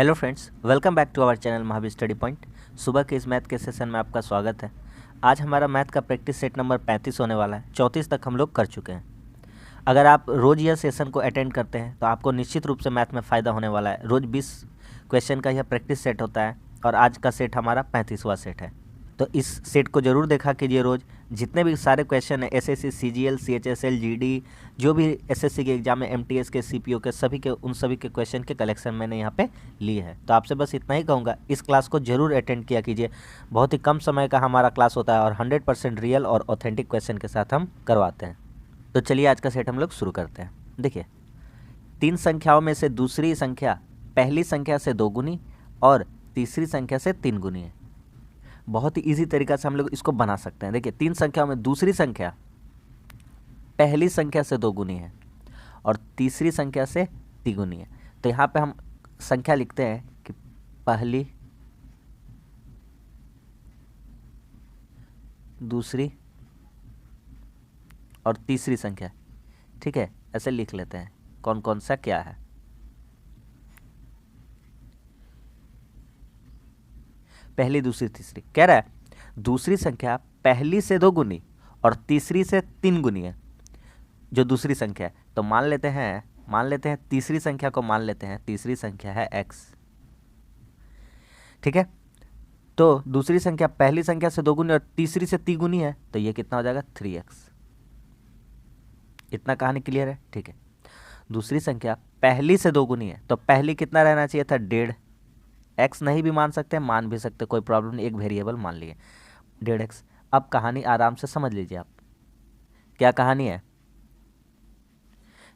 Hello friends, welcome back to our channel Mahavir study point. सुबह के इस मैथ के सेशन में आपका स्वागत है। आज हमारा मैथ का प्रैक्टिस सेट नंबर 35 होने वाला है। 34 तक हम लोग कर चुके हैं। अगर आप रोज़ यह सेशन को अटेंड करते हैं तो आपको निश्चित रूप से मैथ में फ़ायदा होने वाला है। रोज़ 20 क्वेश्चन का यह प्रैक्टिस सेट होता है और आज का सेट हमारा 35वां सेट है। तो इस सेट को ज़रूर देखा कीजिए रोज़। जितने भी सारे क्वेश्चन हैं एसएससी, सीजीएल, सीएचएसएल, जीडी, जो भी एसएससी के एग्जाम में, एमटीएस के, सीपीओ के, उन सभी के क्वेश्चन के कलेक्शन मैंने यहाँ पे लिए हैं। तो आपसे बस इतना ही कहूँगा, इस क्लास को ज़रूर अटेंड किया कीजिए। बहुत ही कम समय का हमारा क्लास होता है और 100% रियल और ऑथेंटिक क्वेश्चन के साथ हम करवाते हैं। तो चलिए आज का सेट हम लोग शुरू करते हैं। देखिए, 3 संख्याओं में से दूसरी संख्या पहली संख्या से 2 गुनी और तीसरी संख्या से 3 गुनी है। बहुत ही इजी तरीका से हम लोग इसको बना सकते हैं। देखिए, 3 संख्याओं में दूसरी संख्या पहली संख्या से 2 गुनी है और तीसरी संख्या से 3 गुनी है। तो यहाँ पे हम संख्या लिखते हैं कि पहली, दूसरी और तीसरी संख्या। ठीक है, ऐसे लिख लेते हैं कौन कौन सा क्या है। पहली, दूसरी, तीसरी कह रहा है दूसरी संख्या पहली से 2 गुनी और तीसरी से 3 गुनी है जो दूसरी संख्या है। तो मान लेते हैं तीसरी संख्या को मान लेते हैं, तीसरी संख्या है x। ठीक है, तो दूसरी संख्या पहली संख्या से 2 गुनी और तीसरी से 3 गुनी है, तो ये कितना हो जाएगा 3x। इतना कहानी क्लियर है? ठीक है, दूसरी संख्या पहली से 2 गुनी है तो पहली कितना रहना चाहिए था? 1.5। x नहीं भी मान सकते, मान भी सकते, कोई प्रॉब्लम नहीं, एक वेरिएबल मान लिए 1.5x। अब कहानी आराम से समझ लीजिए आप, क्या कहानी है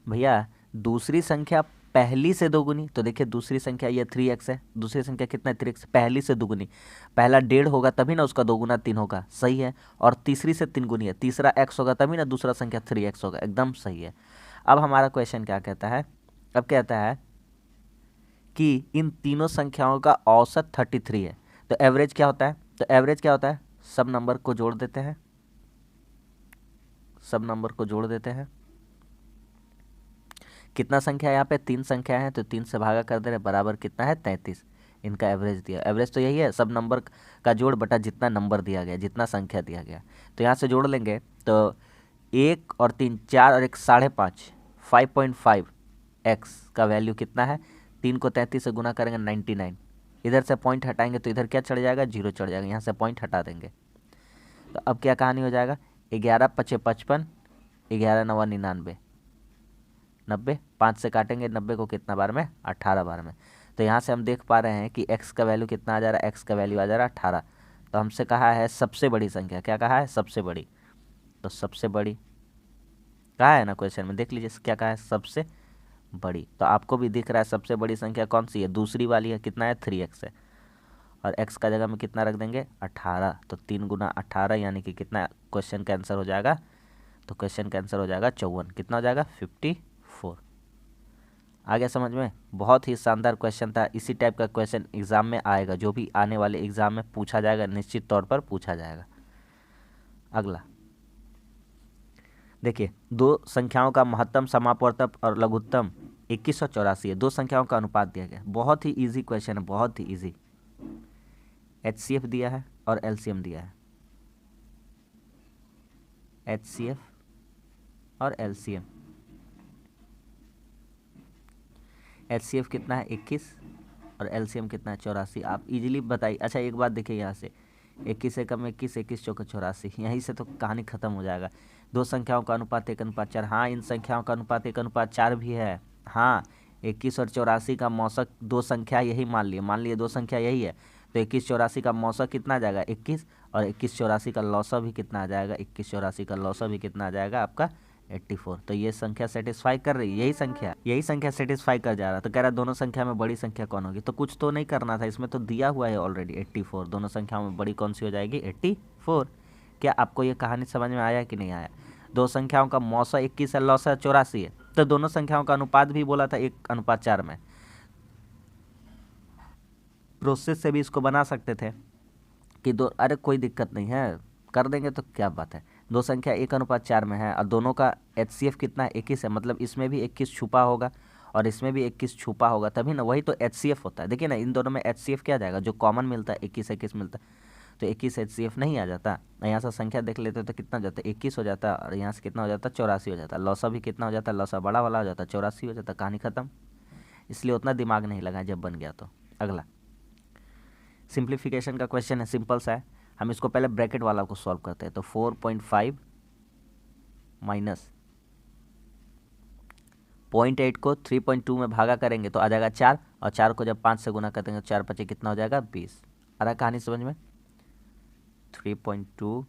भैया। दूसरी संख्या पहली से 2 गुनी, तो देखिए दूसरी संख्या ये 3x है। दूसरी संख्या कितना है? 3x। पहली से 2 गुनी, पहला 1.5 होगा तभी ना उसका 2 गुना 3 होगा, सही है। और तीसरी से 3 गुनी है, तीसरा x होगा तभी ना दूसरा संख्या 3x होगा, एकदम सही है। अब हमारा क्वेश्चन क्या कहता है? अब कहता है कि इन तीनों संख्याओं का औसत 33 है। तो एवरेज क्या होता है? तो एवरेज क्या होता है? सब नंबर को जोड़ देते हैं, सब नंबर को जोड़ देते हैं। कितना संख्या है यहाँ पे? 3 संख्या है, तो 3 से भागा कर दे रहे, बराबर कितना है? 33। इनका एवरेज दिया। एवरेज तो यही है, सब नंबर का जोड़ बटा जितना नंबर दिया गया, जितना संख्या दिया गया। तो यहाँ से जोड़ लेंगे तो 1 और 3 4 और 1 5.5, 5.5 x का वैल्यू कितना है? 3 को 33 से गुना करेंगे 99। इधर से पॉइंट हटाएंगे तो इधर क्या चढ़ जाएगा? 0 चढ़ जाएगा। यहाँ से पॉइंट हटा देंगे तो अब क्या कहानी हो जाएगा? 11 5 55, 11 9 99, 90। 5 से काटेंगे 90 को कितना बार में? 18 बार में। तो यहाँ से हम देख पा रहे हैं कि x का वैल्यू कितना आ जा रहा है? x का वैल्यू आ जा रहा है 18। तो हमसे कहा है सबसे बड़ी संख्या, क्या कहा है? सबसे बड़ी। तो सबसे बड़ी कहा है ना क्वेश्चन में, देख लीजिए क्या कहा है? सबसे बड़ी। तो आपको भी दिख रहा है सबसे बड़ी संख्या कौन सी है? दूसरी वाली है। कितना है? 3x है। और x का जगह में कितना रख देंगे? 18। तो 3 गुना 18 यानी कि कितना क्वेश्चन का आंसर हो जाएगा? तो क्वेश्चन का आंसर हो जाएगा 54। कितना हो जाएगा? 54। आ गया समझ में? बहुत ही शानदार क्वेश्चन था। इसी टाइप का क्वेश्चन एग्जाम में आएगा, जो भी आने वाले एग्जाम में पूछा जाएगा, निश्चित तौर पर पूछा जाएगा। अगला देखिए, 2 संख्याओं का महत्तम, समापवर्तक और लघुत्तम 21 और 84 है। 2 संख्याओं का अनुपात दिया गया। बहुत ही इजी क्वेश्चन है, बहुत ही इजी। HCF दिया है और LCM दिया है। HCF और LCM। HCF कितना है? 21 और LCM कितना है? 84। आप इजीली बताइए। अच्छा एक बात देखिए, यहाँ से 21 से कम 21, 21 चौका 84, यहीं से तो कहानी खत्म हो जाएगा। 2 संख्याओं का अनुपात 1:4। हाँ, इन संख्याओं का अनुपात 1:4 भी है। हाँ, 21 और 84 का मौसक 2 संख्या यही मान लिए 2 संख्या यही है। तो 21 84 का मौसक कितना आ जाएगा? 21। और 21 84 का लौसा भी कितना आ जाएगा? 21 84 का लौसा भी कितना आ जाएगा आपका? 84। तो ये संख्या सेटिस्फाई कर रही है, यही संख्या सेटिस्फाई कर जा रहा। तो कह रहा है दोनों संख्या में बड़ी संख्या कौन होगी? तो कुछ तो नहीं करना था, इसमें तो दिया हुआ है ऑलरेडी 84। दोनों संख्याओं में बड़ी कौन सी हो जाएगी? 84। क्या आपको ये कहानी समझ में आया कि नहीं आया? 2 संख्याओं का मौसा 21 है, लौसा 84 है। तो दोनों संख्याओं का अनुपात भी बोला था 1:4 में। प्रोसेस से भी इसको बना सकते थे कि अरे कोई दिक्कत नहीं है, कर देंगे तो क्या बात है। 2 संख्या 1:4 में है और दोनों का HCF कितना है? 21 है, मतलब इसमें भी 21 छुपा होगा और इसमें भी 21 छुपा होगा तभी ना, वही तो HCF होता है। देखिए ना इन दोनों में HCF क्या आ जाएगा, जो कॉमन मिलता है 21 मिलता है तो 21 HCF नहीं आ जाता। यहाँ से संख्या देख लेते तो कितना हो जाता है 21 हो जाता है, और यहाँ से कितना हो जाता है 84 हो जाता है। लौसा भी कितना हो जाता है, लौसा बड़ा वाला हो जाता है 84 हो जाता है, कहानी खत्म। इसलिए उतना दिमाग नहीं लगा जब बन गया। तो अगला सिंप्लीफिकेशन का क्वेश्चन है, सिंपल सा है। हम इसको पहले ब्रैकेट वाला को सॉल्व करते हैं। तो 4.5 माइनस 0.8 को 3.2 में भागा करेंगे तो आ जाएगा 4, और 4 को जब 5 से गुना कर देंगे तो 4 पचे कितना हो जाएगा 20। आ रहा कहानी समझ में। 3.2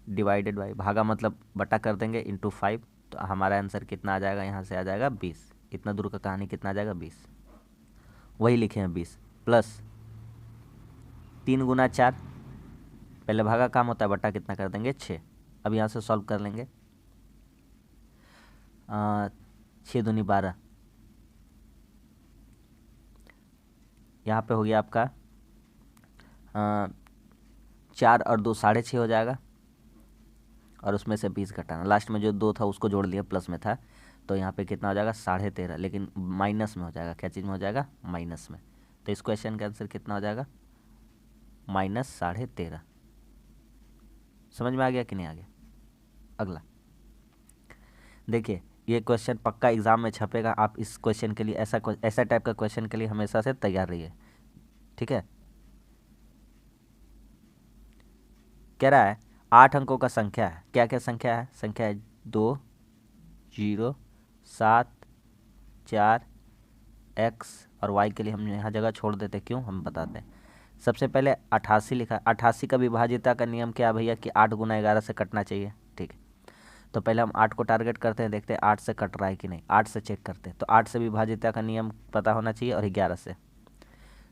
डिवाइडेड बाई, भागा मतलब बटा कर देंगे, इंटू 5, तो हमारा आंसर कितना आ जाएगा, यहाँ से आ जाएगा 20। इतना दूर का कहानी कितना आ जाएगा 20, वही लिखे हैं 20, प्लस 3 गुना 4, पहले भागा काम होता है, बटा कितना कर देंगे 6। अब यहाँ से सॉल्व कर लेंगे, 6 दूनी 12, यहाँ पे हो गया आपका 4 और 2 6.5 हो जाएगा, और उसमें से 20 घटाना, लास्ट में जो 2 था उसको जोड़ लिया, प्लस में था, तो यहाँ पे कितना हो जाएगा 13.5, लेकिन माइनस में हो जाएगा। क्या चीज़ में हो जाएगा, माइनस में। तो इस क्वेश्चन का आंसर कितना हो जाएगा, -13.5। समझ में आ गया कि नहीं आ गया। अगला देखिए, ये क्वेश्चन पक्का एग्जाम में छपेगा। आप इस क्वेश्चन के लिए ऐसा टाइप का क्वेश्चन के लिए हमेशा से तैयार रहिए, ठीक है। कह रहा है 8 अंकों का संख्या है, क्या क्या संख्या है, संख्या है 2 0 7 4 x और y के लिए हम यहाँ जगह छोड़ देते, क्यों हम बताते हैं। सबसे पहले 88 लिखा। 88 का विभाज्यता का नियम क्या है भैया कि 8 गुना 11 से कटना चाहिए, ठीक है। तो पहले हम 8 को टारगेट करते हैं, देखते हैं 8 से कट रहा है कि नहीं, 8 से चेक करते हैं। तो 8 से विभाज्यता का नियम पता होना चाहिए, और 11 से।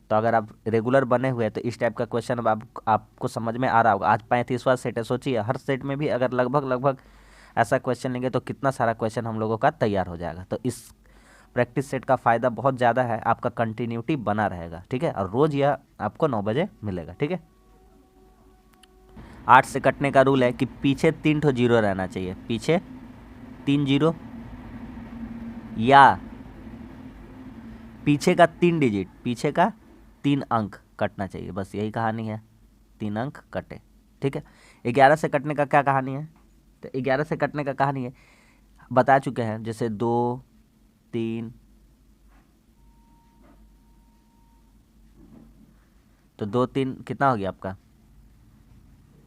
तो अगर आप रेगुलर बने हुए हैं तो इस टाइप का क्वेश्चन अब आपको समझ में आ रहा होगा। आज 35वां सेट है, सोचिए हर सेट में भी अगर लगभग ऐसा क्वेश्चन लेंगे तो कितना सारा क्वेश्चन हम लोगों का तैयार हो जाएगा। तो इस प्रैक्टिस सेट का फ़ायदा बहुत ज़्यादा है, आपका कंटिन्यूटी बना रहेगा, ठीक है। और रोज़ यह आपको 9 बजे मिलेगा, ठीक है। 8 से कटने का रूल है कि पीछे 3 ठो जीरो रहना चाहिए, पीछे 3 जीरो, या पीछे का 3 डिजिट, पीछे का 3 अंक कटना चाहिए, बस यही कहानी है। 3 अंक कटे, ठीक है। 11 से कटने का क्या कहानी है, तो 11 से कटने का कहानी है बता चुके हैं, जैसे 2 3, तो 2 3 कितना हो गया आपका,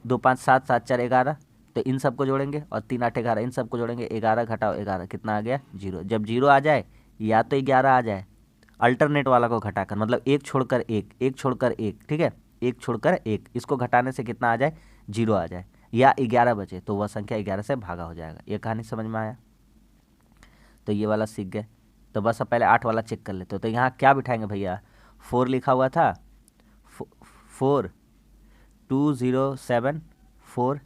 2 5 7 7 4 11, तो इन सबको जोड़ेंगे, और 3 8 11, इन सबको जोड़ेंगे, 11 घटाओ 11 कितना आ गया 0। जब 0 आ जाए या तो 11 आ जाए, अल्टरनेट वाला को घटाकर, मतलब एक छोड़कर एक छोड़कर एक, ठीक है, एक छोड़कर एक, इसको घटाने से कितना आ जाए 0 आ जाए, या 11 बचे तो वह संख्या 11 से भागा हो जाएगा। ये कहानी समझ में आया। तो ये वाला सीख गए। तो बस अब पहले 8 वाला चेक कर लेते हो। तो यहाँ क्या बिठाएंगे भैया, 4 लिखा हुआ था, 4 2 0 7 4,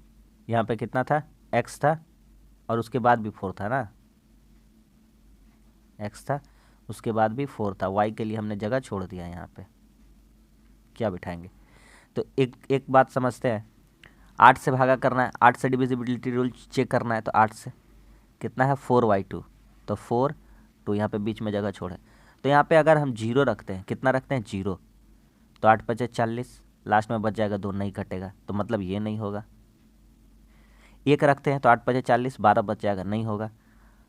यहाँ पे कितना था x था, और उसके बाद भी 4 था ना, x था, उसके बाद भी 4 था, y के लिए हमने जगह छोड़ दिया। यहाँ पे क्या बिठाएंगे, तो एक बात समझते हैं, 8 से भागा करना है, 8 से डिविजिबिलिटी रूल चेक करना है, तो 8 से कितना है 4y2, तो 4 2 यहाँ पे बीच में जगह छोड़े। तो यहाँ पे अगर हम 0 रखते हैं, कितना रखते हैं 0, तो 8 5 40, लास्ट में बच जाएगा 2, नहीं कटेगा, तो मतलब ये नहीं होगा। 1 रखते हैं तो 8 5 40, 12 बच जाएगा, नहीं होगा।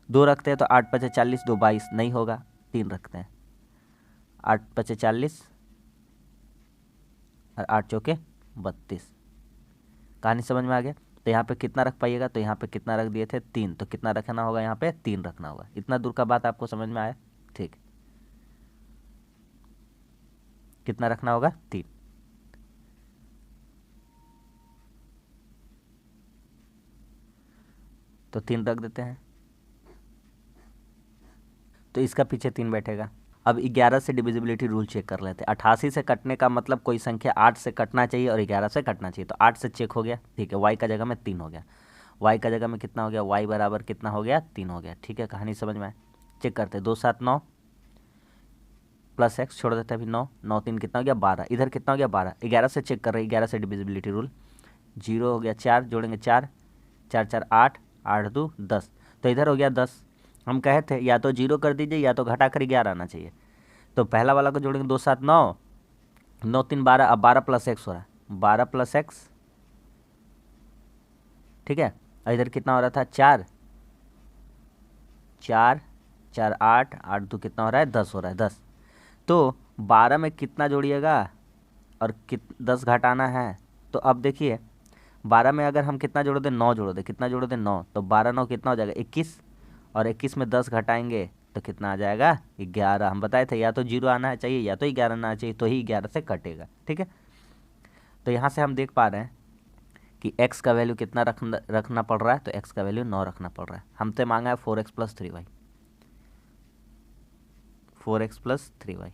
2 रखते हैं तो 8 5 40 2 22, नहीं होगा। 3 रखते हैं, 8 5 40 और 8 चौके 32। कहानी समझ में आ गया। तो यहाँ पे कितना रख पाइएगा, तो यहाँ पे कितना रख दिए थे 3, तो कितना रखना होगा, यहाँ पे 3 रखना होगा। इतना दूर का बात आपको समझ में आया, ठीक। कितना रखना होगा 3। तो 3 रख देते हैं, तो इसका पीछे 3 बैठेगा। अब 11 से डिविजिबिलिटी रूल चेक कर लेते हैं। 88 से कटने का मतलब कोई संख्या 8 से कटना चाहिए और 11 से कटना चाहिए। तो 8 से चेक हो गया, ठीक है। y का जगह में 3 हो गया, y का जगह में कितना हो गया, y बराबर कितना हो गया 3 हो गया, ठीक है। कहानी समझ में आए। चेक करते हैं, 2 7 9 प्लस x छोड़ देते हैं, अभी 9 9 3 कितना हो गया 12, इधर कितना हो गया 12। 11 से चेक कर रहे हैं, 11 से डिविजिबिलिटी रूल, 0 हो गया, 4 जोड़ेंगे 4 4 4 8 8 2 10, तो इधर हो गया 10, हम कहे थे या तो 0 कर दीजिए या तो घटा कर 11 आना चाहिए। तो पहला वाला को जोड़ेंगे, 2 7 9, 9 3 12, अब 12 प्लस एक्स हो रहा है, 12 प्लस एक्स, ठीक है। और इधर कितना हो रहा था, 4 4 4 8 8 2 कितना हो रहा है, 10 हो रहा है, 10। तो 12 में कितना जोड़िएगा और 10 घटाना है। तो अब देखिए 12 में अगर हम कितना जोड़ दें, 9 जोड़ दें, कितना जोड़ दें 9, तो 12 9 कितना हो जाएगा 21, और 21 में 10 घटाएंगे तो कितना आ जाएगा 11। हम बताए थे या तो 0 आना चाहिए या तो 11 आना चाहिए, तो ही 11 से कटेगा, ठीक है। तो यहाँ से हम देख पा रहे हैं कि x का वैल्यू कितना रखना पड़ रहा है, तो x का वैल्यू 9 रखना पड़ रहा है। हमसे मांगा है 4x plus 3y, 4x plus 3y,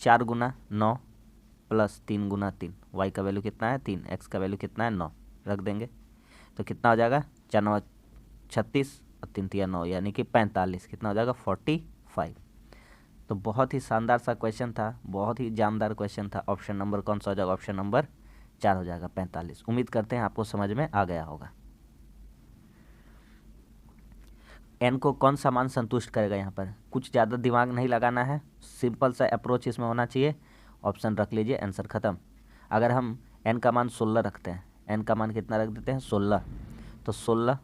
4 गुना 9 प्लस 3 गुना 3, y का वैल्यू कितना है 3, x का वैल्यू कितना है 9, रख देंगे तो कितना हो जाएगा, 4 9 36 और 3 3 9, यानी कि 45, कितना हो जाएगा 45। तो बहुत ही शानदार सा क्वेश्चन था, बहुत ही जानदार क्वेश्चन था। ऑप्शन नंबर कौन सा हो जाएगा, ऑप्शन नंबर 4 हो जाएगा, 45। उम्मीद करते हैं आपको समझ में आ गया होगा। एन को कौन सा मान संतुष्ट करेगा, यहाँ पर कुछ ज़्यादा दिमाग नहीं लगाना है, सिंपल सा अप्रोच इसमें होना चाहिए। ऑप्शन रख लीजिए, आंसर ख़त्म। अगर हम एन का मान 16 रखते हैं, एन का मान कितना रख देते हैं 16, तो 16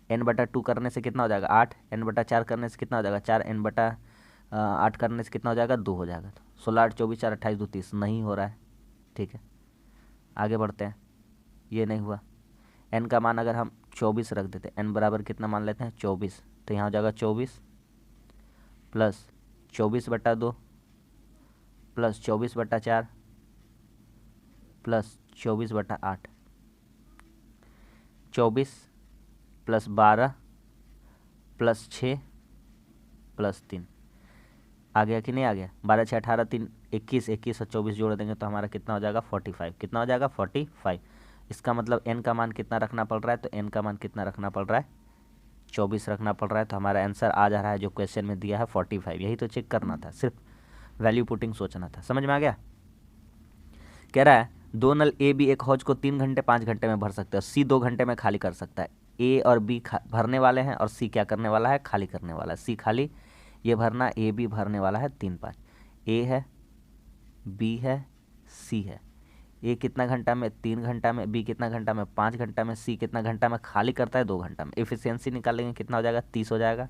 एन बटा 2 करने से कितना हो जाएगा 8, एन बटा 4 करने से कितना हो जाएगा 4, एन बटा 8 करने से कितना हो जाएगा 2 हो जाएगा। तो 16 8 24 4 28 2 30, नहीं हो रहा है, ठीक है। आगे बढ़ते हैं, ये नहीं हुआ। एन का मान अगर हम 24 रख देते हैं, एन बराबर कितना मान लेते हैं 24, तो यहाँ हो जाएगा 24 प्लस 24 बटा 2 प्लस 24 बटा 4 प्लस 24 बटा 8, 24 प्लस 12 प्लस 6 प्लस 3, आ गया कि नहीं आ गया, 12 6 18 3 21, 21 और 24 जोड़ देंगे तो हमारा कितना हो जाएगा 45, कितना हो जाएगा 45। इसका मतलब एन का मान कितना रखना पड़ रहा है, तो एन का मान कितना रखना पड़ रहा है 24 रखना पड़ रहा है। तो हमारा आंसर आ जा रहा है जो क्वेश्चन में दिया है 45। यही तो चेक करना था, सिर्फ वैल्यू पुटिंग सोचना था। समझ में आ गया। कह रहा है 2 नल ए बी एक हौज को 3 घंटे 5 घंटे में भर सकते हैं, सी 2 घंटे में खाली कर सकता है। ए और बी भरने वाले हैं और सी क्या करने वाला है, खाली करने वाला है। सी खाली, ये भरना, ए बी भरने वाला है 3 5, ए है, बी है, सी है। ए कितना घंटा में 3 घंटा में, बी कितना घंटा में 5 घंटा में, सी कितना घंटा में खाली करता है 2 घंटा में। एफिशिएंसी निकालेंगे कितना हो जाएगा 30 हो जाएगा,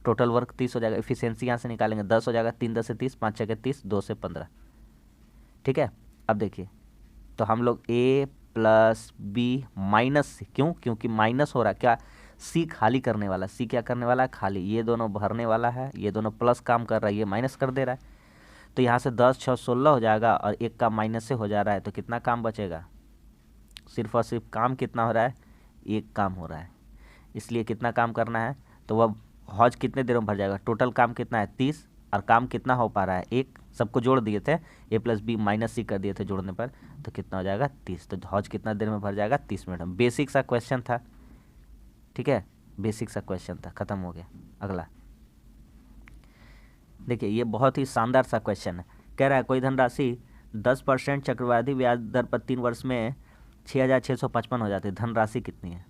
टोटल वर्क 30 हो जाएगा। एफिशिएंसी यहाँ से निकालेंगे 10 हो जाएगा, 3 10 से 30, 5 6 30, 2 से 15, ठीक है। अब देखिए तो हम लोग ए प्लस बी माइनस सी, क्यों, क्योंकि माइनस हो रहा है क्या, सी खाली करने वाला, सी क्या करने वाला है खाली, ये दोनों भरने वाला है, ये दोनों प्लस काम कर रहा है, ये माइनस कर दे रहा है। तो यहाँ से 10 6 16 हो जाएगा और एक का माइनस से हो जा रहा है, तो कितना काम बचेगा, सिर्फ और सिर्फ काम कितना हो रहा है, एक काम हो रहा है। इसलिए कितना काम करना है, तो वह हौज कितने देर में भर जाएगा, टोटल काम कितना है 30, और काम कितना हो पा रहा है एक, सबको जोड़ दिए थे, ए प्लस बी माइनस सी कर दिए थे जोड़ने पर, तो कितना हो जाएगा 30। तो हौज कितना देर में भर जाएगा 30 मिनट में। बेसिक सा क्वेश्चन था, ठीक है, बेसिक सा क्वेश्चन था, खत्म हो गया। अगला देखिए, ये बहुत ही शानदार सा क्वेश्चन है। कह रहा है कोई धनराशि 10% चक्रवाधी ब्याज दर पर 3 वर्ष में 6,655 हो जाती है, धनराशि कितनी है।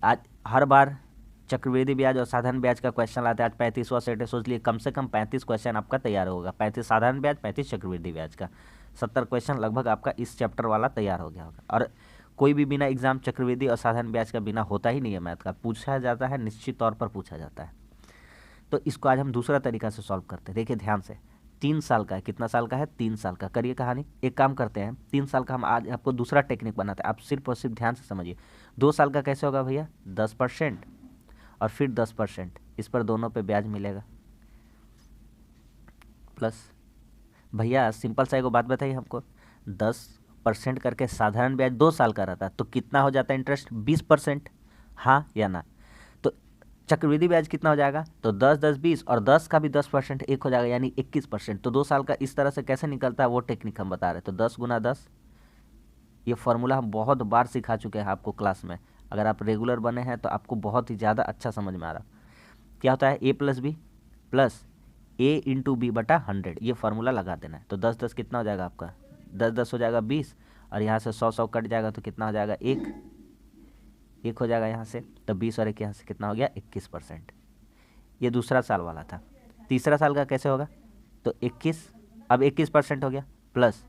आज हर बार चक्रवृद्धि ब्याज और साधारण ब्याज का क्वेश्चन लाते हैं। आज 35वां सेट है, सोच लिए कम से कम 35 क्वेश्चन आपका तैयार होगा, 35 साधारण ब्याज 35 चक्रवृद्धि ब्याज का, 70 क्वेश्चन लगभग आपका इस चैप्टर वाला तैयार हो गया होगा। और कोई भी बिना एग्जाम चक्रवृद्धि और साधारण ब्याज का बिना होता ही नहीं है, मैथ का पूछा जाता है, निश्चित तौर पर पूछा जाता है। तो इसको आज हम दूसरा तरीका से सॉल्व करते हैं। देखिए ध्यान से, 3 साल का है, कितना साल का है 3 साल का। करिए कहानी, एक काम करते हैं 3 साल का हम आज आपको दूसरा टेक्निक बनाते हैं, आप सिर्फ और सिर्फ ध्यान से समझिए। 2 साल का कैसे होगा भैया, 10% और फिर 10%, इस पर दोनों पे ब्याज मिलेगा, प्लस भैया सिंपल सा एक बात बताइए हमको, 10% करके साधारण ब्याज 2 साल का रहता है तो कितना हो जाता है इंटरेस्ट 20%, हाँ या ना। तो चक्रवृद्धि ब्याज कितना हो जाएगा, तो 10 10 20 और 10 का भी 10% एक हो जाएगा, यानी 21%। तो 2 साल का इस तरह से कैसे निकलता है वो टेक्निक हम बता रहे हैं। तो 10 गुना 10, ये फॉर्मूला हम बहुत बार सिखा चुके हैं आपको क्लास में, अगर आप रेगुलर बने हैं तो आपको बहुत ही ज़्यादा अच्छा समझ में आ रहा। क्या होता है ए प्लस बी प्लस ए इंटू बी बटा 100, ये फार्मूला लगा देना है। तो 10 10 कितना हो जाएगा आपका, 10 10 हो जाएगा 20, और यहाँ से 100 100 कट जाएगा तो कितना हो जाएगा 1, 1 हो जाएगा यहाँ से, तो 20 और 1 यहाँ से कितना हो गया 21%। ये दूसरा साल वाला था। तीसरा साल का कैसे होगा, तो 21, अब 21% हो गया, प्लस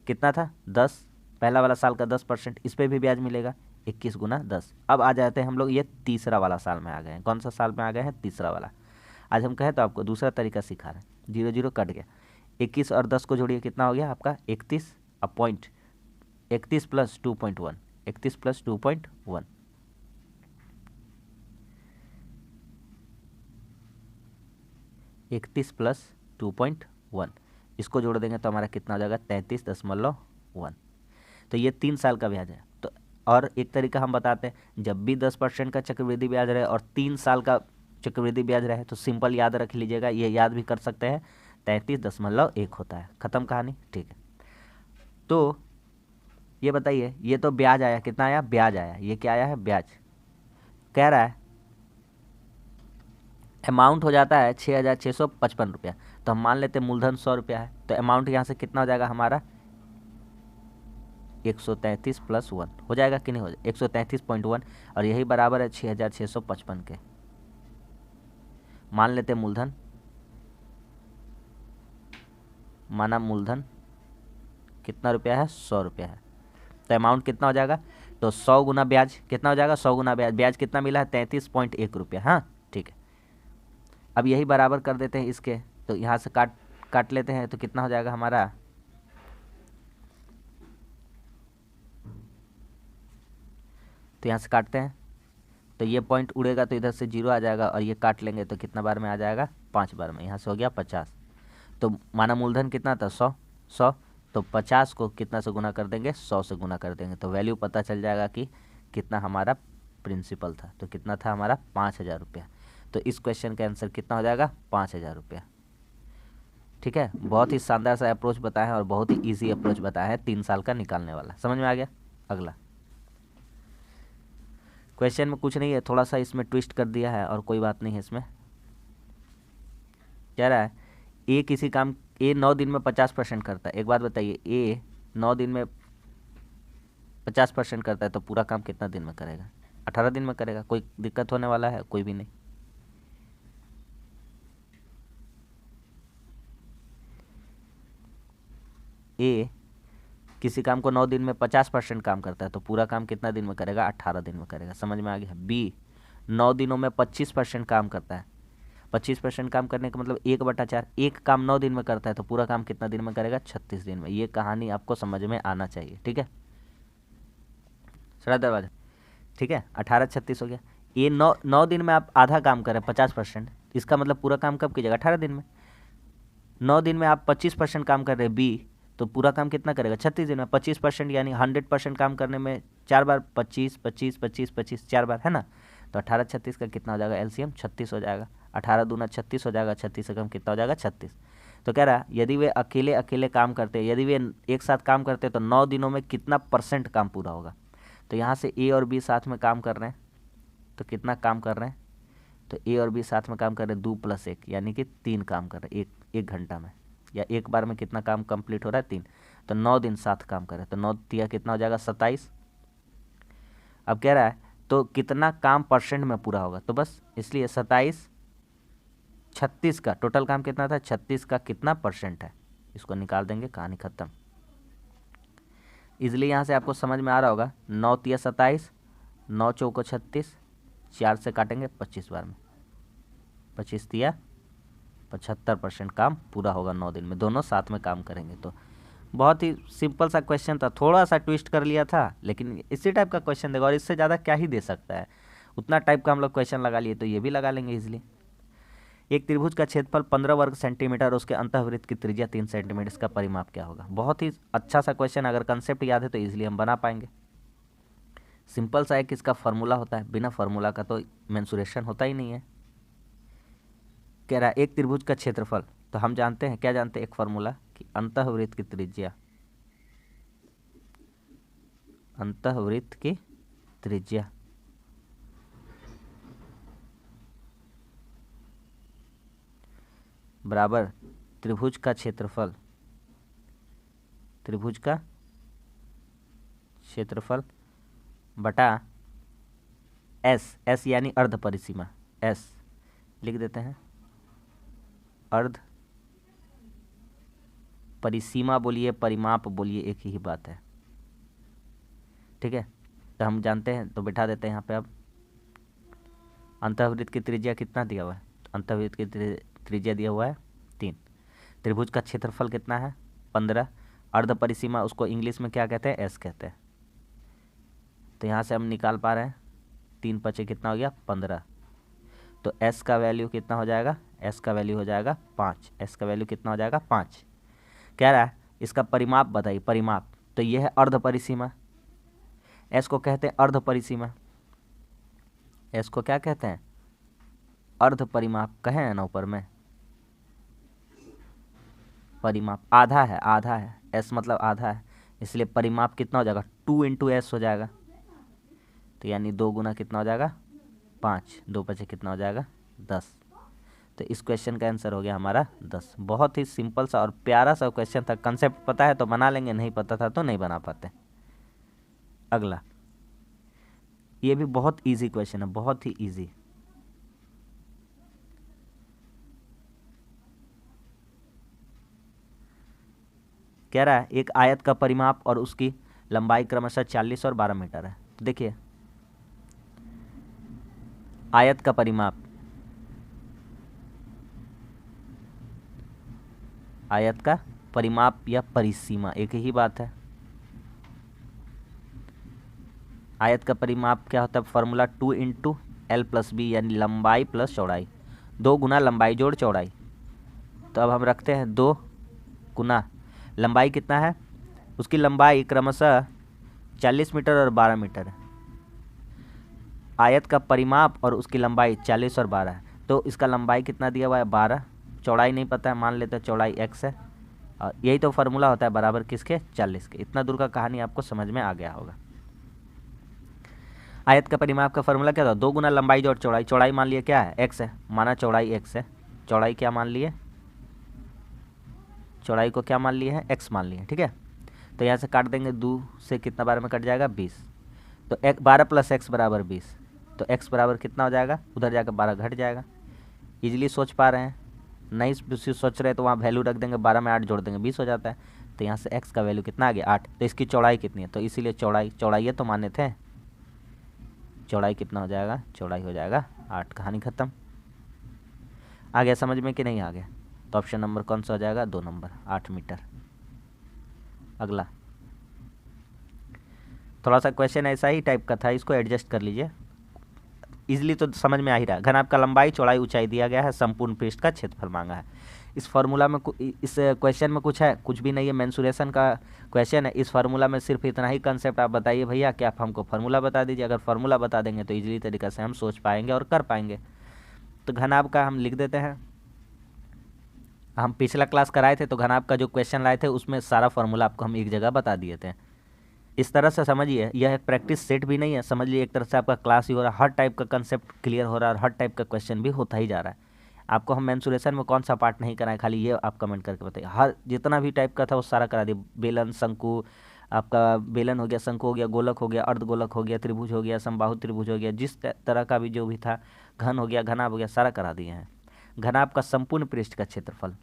कितना था 10, पहला वाला साल का 10%, इस पर भी ब्याज मिलेगा 21 गुना 10। अब आ जाते हैं हम लोग ये तीसरा वाला साल में आ गए हैं। कौन सा साल में आ गए हैं, तीसरा वाला। आज हम कहें तो आपको दूसरा तरीका सिखा रहे हैं। 0 0 कट गया, 21 और 10 को जोड़िए, कितना हो गया आपका 31, अब पॉइंट 31 प्लस 2.1, 31 प्लस 2.1, 31 प्लस 2.1, इसको जोड़ देंगे तो हमारा कितना हो जाएगा 33.1। तो ये 3 साल का ब्याज है। तो और एक तरीका हम बताते हैं, जब भी 10% का चक्रवृद्धि ब्याज रहे और 3 साल का चक्रवृद्धि ब्याज रहे तो सिंपल याद रख लीजिएगा, ये याद भी कर सकते हैं, 33.1 होता है। खत्म कहानी, ठीक है। तो ये बताइए, ये तो ब्याज आया, कितना आया, ब्याज आया, ये क्या आया है, ब्याज। कह रहा है अमाउंट हो जाता है 6,655 रुपया। तो हम मान लेते हैं मूलधन 100 रुपया है, तो अमाउंट यहाँ से कितना हो जाएगा हमारा 133 प्लस 1 हो जाएगा कि नहीं हो जाएगा 133.1, और यही बराबर है 6,655 के। मान लेते मूलधन, माना मूलधन कितना रुपया है, 100 रुपया है, तो अमाउंट कितना हो जाएगा, तो 100 गुना ब्याज कितना हो जाएगा, 100 गुना ब्याज, ब्याज कितना मिला है 33.1 रुपया। हाँ ठीक है, अब यही बराबर कर देते हैं इसके, तो यहाँ से काट काट लेते हैं, तो कितना हो जाएगा हमारा, तो यहाँ से काटते हैं तो ये पॉइंट उड़ेगा तो इधर से 0 आ जाएगा, और ये काट लेंगे तो कितना बार में आ जाएगा 5 बार में, यहाँ से हो गया 50। तो माना मूलधन कितना था 100, तो 50 को कितना से गुना कर देंगे, 100 से गुना कर देंगे, तो वैल्यू पता चल जाएगा कि कितना हमारा प्रिंसिपल था। तो कितना था हमारा 5,000 रुपया। तो इस क्वेश्चन का आंसर कितना हो जाएगा 5,000 रुपया। ठीक है, बहुत ही शानदार सा अप्रोच बताया है और बहुत ही ईजी अप्रोच बताया है 3 साल का निकालने वाला। समझ में आ गया। अगला क्वेश्चन में कुछ नहीं है, थोड़ा सा इसमें ट्विस्ट कर दिया है और कोई बात नहीं है। इसमें कह रहा है ए किसी काम, ए 9 दिन में 50% करता है। एक बात बताइए, ए 9 दिन में 50% करता है तो पूरा काम कितना दिन में करेगा, 18 दिन में करेगा। कोई दिक्कत होने वाला है, कोई भी नहीं। ए किसी काम को 9 दिन में 50% काम करता है तो पूरा काम कितना दिन में करेगा, 18 दिन में करेगा। समझ में आ गया। बी 9 दिनों में 25% काम करता है, 25% काम करने का मतलब 1/4, एक काम 9 दिन में करता है तो पूरा काम कितना दिन में करेगा, 36 दिन में। ये कहानी आपको समझ में आना चाहिए। ठीक है, सड़ा दरवाजा, ठीक है। 18 36 हो गया। ये 9 दिन में आप आधा काम करें 50%, इसका मतलब पूरा काम कब कीजिएगा, 18 दिन में। 9 दिन में आप 25% काम कर रहे हैं बी, तो पूरा काम कितना करेगा, 36 दिन में। 25% यानी 100% काम करने में 4 बार 25 25 25 25 4 बार है ना। तो 18 36 का कितना हो जाएगा, एलसीएम 36 हो जाएगा। 18 दूना 36 हो जाएगा, 36 से कम कितना हो जाएगा 36। तो कह रहा है यदि वे अकेले अकेले काम करते, यदि वे एक साथ काम करते तो 9 दिनों में कितना % काम पूरा होगा। तो यहाँ से ए और बी साथ में काम कर रहे हैं, तो कितना काम कर रहे हैं, तो ए और बी साथ में काम कर रहे हैं 2 + 1 यानी कि 3 काम कर रहे हैं एक घंटा में, या एक बार में कितना काम कंप्लीट हो रहा है 3। तो 9 दिन साथ काम कर रहे हैं, तो 9 दिया कितना हो जाएगा 27। अब कह रहा है तो कितना काम % में पूरा होगा, तो बस इसलिए 27 36 का टोटल काम कितना था, 36 का कितना % है, इसको निकाल देंगे, कहानी खत्म। इसलिए यहाँ से आपको समझ में आ रहा होगा। 9 तिया 27, 9 चौको 36, 4 से काटेंगे 25 बार में, 25 तिया 75% काम पूरा होगा 9 दिन में। दोनों साथ में काम करेंगे। तो बहुत ही सिंपल सा क्वेश्चन था, थोड़ा सा ट्विस्ट कर लिया था, लेकिन इसी टाइप का क्वेश्चन देगा और इससे ज़्यादा क्या ही दे सकता है। उतना टाइप का हम लोग क्वेश्चन लगा लिए तो ये भी लगा लेंगे इजीली। एक त्रिभुज का क्षेत्रफल 15 वर्ग सेंटीमीटर और उसके अंतःवृत्त की त्रिज्या 3 सेंटीमीटर, इसका परिमाप क्या होगा। बहुत ही अच्छा सा क्वेश्चन, अगर कंसेप्ट याद है तो इजीली हम बना पाएंगे। सिंपल सा है कि इसका फार्मूला होता है, बिना फार्मूला का तो मेंसुरेशन होता ही नहीं है। कह रहा है एक त्रिभुज का क्षेत्रफल, तो हम जानते हैं, क्या जानते हैं, एक फार्मूला कि अंतःवृत्त की त्रिज्या, अंतःवृत्त की त्रिज्या बराबर त्रिभुज का क्षेत्रफल, त्रिभुज का क्षेत्रफल बटा एस, एस यानी अर्ध परिसीमा, एस लिख देते हैं। अर्ध परिसीमा बोलिए, परिमाप बोलिए, एक ही बात है, ठीक है। तो हम जानते हैं, तो बिठा देते हैं यहाँ पे। अब अंतःवृत्त की त्रिज्या कितना दिया हुआ है? तो अंतःवृत्त की त्रिज्या दिया हुआ है 3। त्रिभुज का क्षेत्रफल कितना है? 15। अर्ध परिसीमा उसको इंग्लिश में क्या कहते हैं? एस कहते हैं। तो यहाँ से हम निकाल पा रहे हैं 3 पचे कितना हो गया? 15। तो एस का वैल्यू कितना हो जाएगा? एस का वैल्यू हो जाएगा 5। एस का वैल्यू कितना हो जाएगा? 5। कह रहा है इसका परिमाप बताइए, परिमाप। तो ये है अर्ध परिसीमा, एस को कहते हैं अर्ध परिसीमा। एस को क्या कहते हैं? अर्ध परिमाप। कहे हैं ना ऊपर में, परिमाप आधा है, आधा है, एस मतलब आधा है, इसलिए परिमाप कितना हो जाएगा? 2 इंटू एस हो जाएगा। तो यानी 2 गुना कितना हो जाएगा? 5। 2 पचे कितना हो जाएगा? 10। तो इस क्वेश्चन का आंसर हो गया हमारा 10। बहुत ही सिंपल सा और प्यारा सा क्वेश्चन था। कंसेप्ट पता है तो बना लेंगे, नहीं पता था तो नहीं बना पाते। अगला, ये भी बहुत इजी क्वेश्चन है, बहुत ही इजी। कह रहा है एक आयत का परिमाप और उसकी लंबाई क्रमशः 40 और 12 मीटर है। तो देखिए, आयत का परिमाप, आयत का परिमाप या परिसीमा एक ही बात है। आयत का परिमाप क्या होता है? Formula 2 into L plus B, यानी लंबाई प्लस चौड़ाई, 2 गुना लंबाई जोड़ चौड़ाई। तो अब हम रखते हैं 2 गुना लंबाई कितना है? उसकी लंबाई क्रमशः 40 मीटर और 12 मीटर है। आयत का परिमाप और उसकी लंबाई 40 और 12 है, तो इसका लंबाई कितना दिया हुआ है? 12। चौड़ाई नहीं पता है, मान लेते हैं चौड़ाई x है, और यही तो फार्मूला होता है, बराबर किसके? 40 के। इतना दूर का कहानी आपको समझ में आ गया होगा। आयत का परिमाप का फार्मूला क्या था? 2 गुना लंबाई जोड़ चौड़ाई। चौड़ाई मान लिए क्या है? x है, माना चौड़ाई x है। चौड़ाई क्या मान लिए? चौड़ाई को क्या मान लिए हैं? x मान लिए, ठीक है। तो यहाँ से काट देंगे, 2 से कितना बार में कट जाएगा? 20। तो 12 प्लस x बराबर 20। तो x बराबर कितना हो जाएगा? उधर जाकर 12 घट जाएगा। इजीली सोच पा रहे हैं? नहीं सोच रहे तो वहाँ वैल्यू रख देंगे, 12 में 8 जोड़ देंगे, 20 हो जाता है। तो यहाँ से x का वैल्यू कितना आ गया? 8। तो इसकी चौड़ाई कितनी है? तो इसीलिए चौड़ाई ये तो माने थे, चौड़ाई कितना हो जाएगा? चौड़ाई हो जाएगा 8। कहानी खत्म। आ गया समझ में कि नहीं आ गया? तो ऑप्शन नंबर कौन सा हो जाएगा? 2 नंबर, 8 मीटर। अगला, थोड़ा सा क्वेश्चन ऐसा ही टाइप का था, इसको एडजस्ट कर लीजिए, इजीली तो समझ में आ ही रहा है। घनाभ का लंबाई चौड़ाई ऊंचाई दिया गया है, संपूर्ण पृष्ठ का क्षेत्रफल मांगा है। इस फार्मूला में इस क्वेश्चन में कुछ है? कुछ भी नहीं है, मेंसुरेशन का क्वेश्चन है। इस फार्मूला में सिर्फ इतना ही कंसेप्ट आप बताइए भैया कि आप हमको फार्मूला बता दीजिए। अगर फार्मूला बता देंगे तो इजीली तरीके से हम सोच पाएंगे और कर पाएंगे। तो घनाभ का हम लिख देते हैं। हम पिछला क्लास कराए थे तो घनाभ का जो क्वेश्चन लाए थे उसमें सारा फार्मूला आपको हम एक जगह बता दिए थे। इस तरह से समझिए, यह एक प्रैक्टिस सेट भी नहीं है, समझ लीजिए एक तरह से आपका क्लास ही हो रहा है। हर टाइप का कंसेप्ट क्लियर हो रहा है और हर टाइप का क्वेश्चन भी होता ही जा रहा है। आपको हम मेंसुरेशन में कौन सा पार्ट नहीं कराएं, खाली ये आप कमेंट करके बताइए। हर जितना भी टाइप का था वो सारा करा दिए। बेलन, शंकु, आपका बेलन हो गया, शंकु हो गया, गोलक हो गया, अर्धगोलक हो गया, त्रिभुज हो गया, समबाहु त्रिभुज हो गया, जिस तरह का भी जो भी था, घन हो गया, घनाभ हो गया, सारा करा दिए हैं। घनाभ का संपूर्ण पृष्ठ का क्षेत्रफल,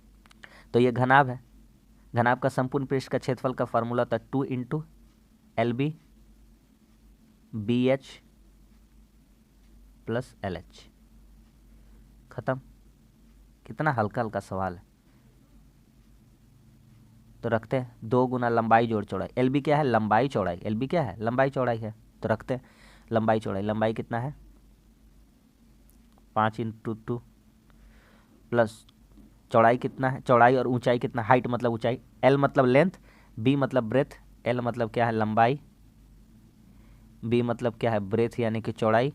तो ये घनाभ है। घनाभ का संपूर्ण पृष्ठ का क्षेत्रफल का फार्मूला था 2 into LB BH plus LH। खत्म। कितना हल्का हल्का सवाल है। तो रखते हैं 2 गुना लंबाई जोड़ चौड़ाई। LB क्या है? लंबाई चौड़ाई। LB क्या है? लंबाई चौड़ाई है। तो रखते हैं लंबाई चौड़ाई। लंबाई कितना है? 5 इंटू 2 प्लस चौड़ाई कितना है? चौड़ाई और ऊंचाई कितना? हाइट मतलब ऊंचाई, L मतलब लेंथ, B मतलब ब्रेथ, L मतलब क्या है? लंबाई, B मतलब क्या है? ब्रेथ यानी कि चौड़ाई,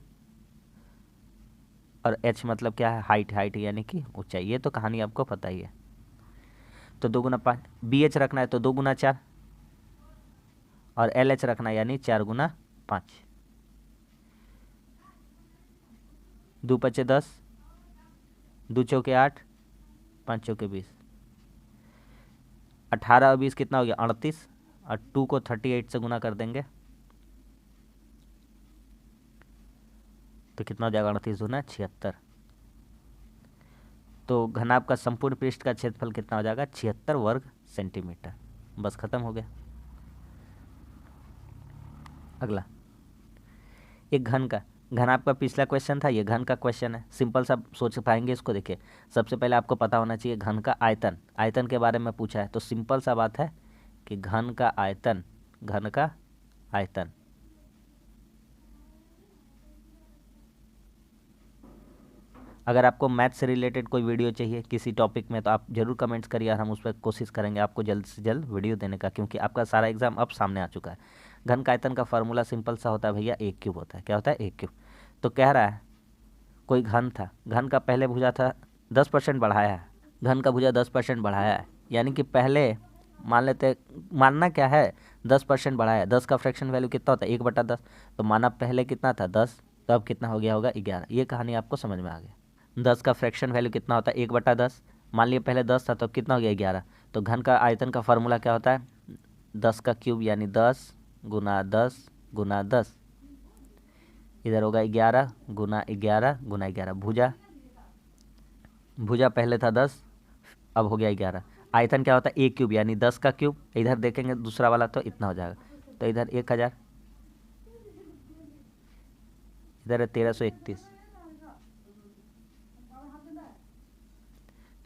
और H मतलब क्या है? हाइट, हाइट यानी कि ऊंचाई। ये तो कहानी आपको पता ही है। तो 2 गुना 5, BH रखना है तो 2 गुना 4, और LH रखना है यानी 4 गुना 5। 2 पचे 10, 2 चौके 8, 5 चौके 20, 18 और 20 कितना हो गया? 38, और 2 को 38 से गुना कर देंगे तो कितना हो जाएगा, 38 दूना 76। तो घनाभ का संपूर्ण पृष्ठ का क्षेत्रफल कितना हो जाएगा, 76 वर्ग सेंटीमीटर। बस खत्म हो गया। अगला, एक घन आपका पिछला क्वेश्चन था, ये घन का क्वेश्चन है। सिंपल सा सोच पाएंगे इसको। देखिए, सबसे पहले आपको पता होना चाहिए घन का आयतन, आयतन के बारे में पूछा है तो सिंपल सा बात है कि घन का आयतन, घन का आयतन अगर आपको मैथ से रिलेटेड कोई वीडियो चाहिए किसी टॉपिक में तो आप जरूर कमेंट्स करिए और हम उस पर कोशिश करेंगे आपको जल्द से जल्द वीडियो देने का, क्योंकि आपका सारा एग्जाम अब सामने आ चुका है। घन का आयतन का फार्मूला सिंपल सा होता है भैया, एक क्यूब होता है। क्या होता है, एक क्यूब। तो कह रहा है कोई घन था, घन का पहले भुजा था 10% बढ़ाया है, घन का भुजा 10% बढ़ाया है, यानी कि पहले मान लेते, मानना क्या है, 10% बढ़ाया है। 10 का फ्रैक्शन वैल्यू कितना होता है, 1/10। तो माना पहले कितना था 10, तो अब कितना हो गया होगा 11। ये कहानी आपको समझ में आ गया। 10 का फ्रैक्शन वैल्यू कितना होता है, 1/10। मान लिया पहले 10 था तो अब कितना हो गया 11। तो घन का आयतन का फार्मूला क्या होता है, 10 का क्यूब यानी 10 गुना 10 गुना 10, इधर होगा 11 गुना 11 गुना 11। भुजा, भुजा पहले था 10, अब हो गया 11। आयतन क्या होता है, एक क्यूब यानी 10 का क्यूब। इधर देखेंगे दूसरा वाला तो इतना हो जाएगा, तो इधर 1000, इधर है 1331।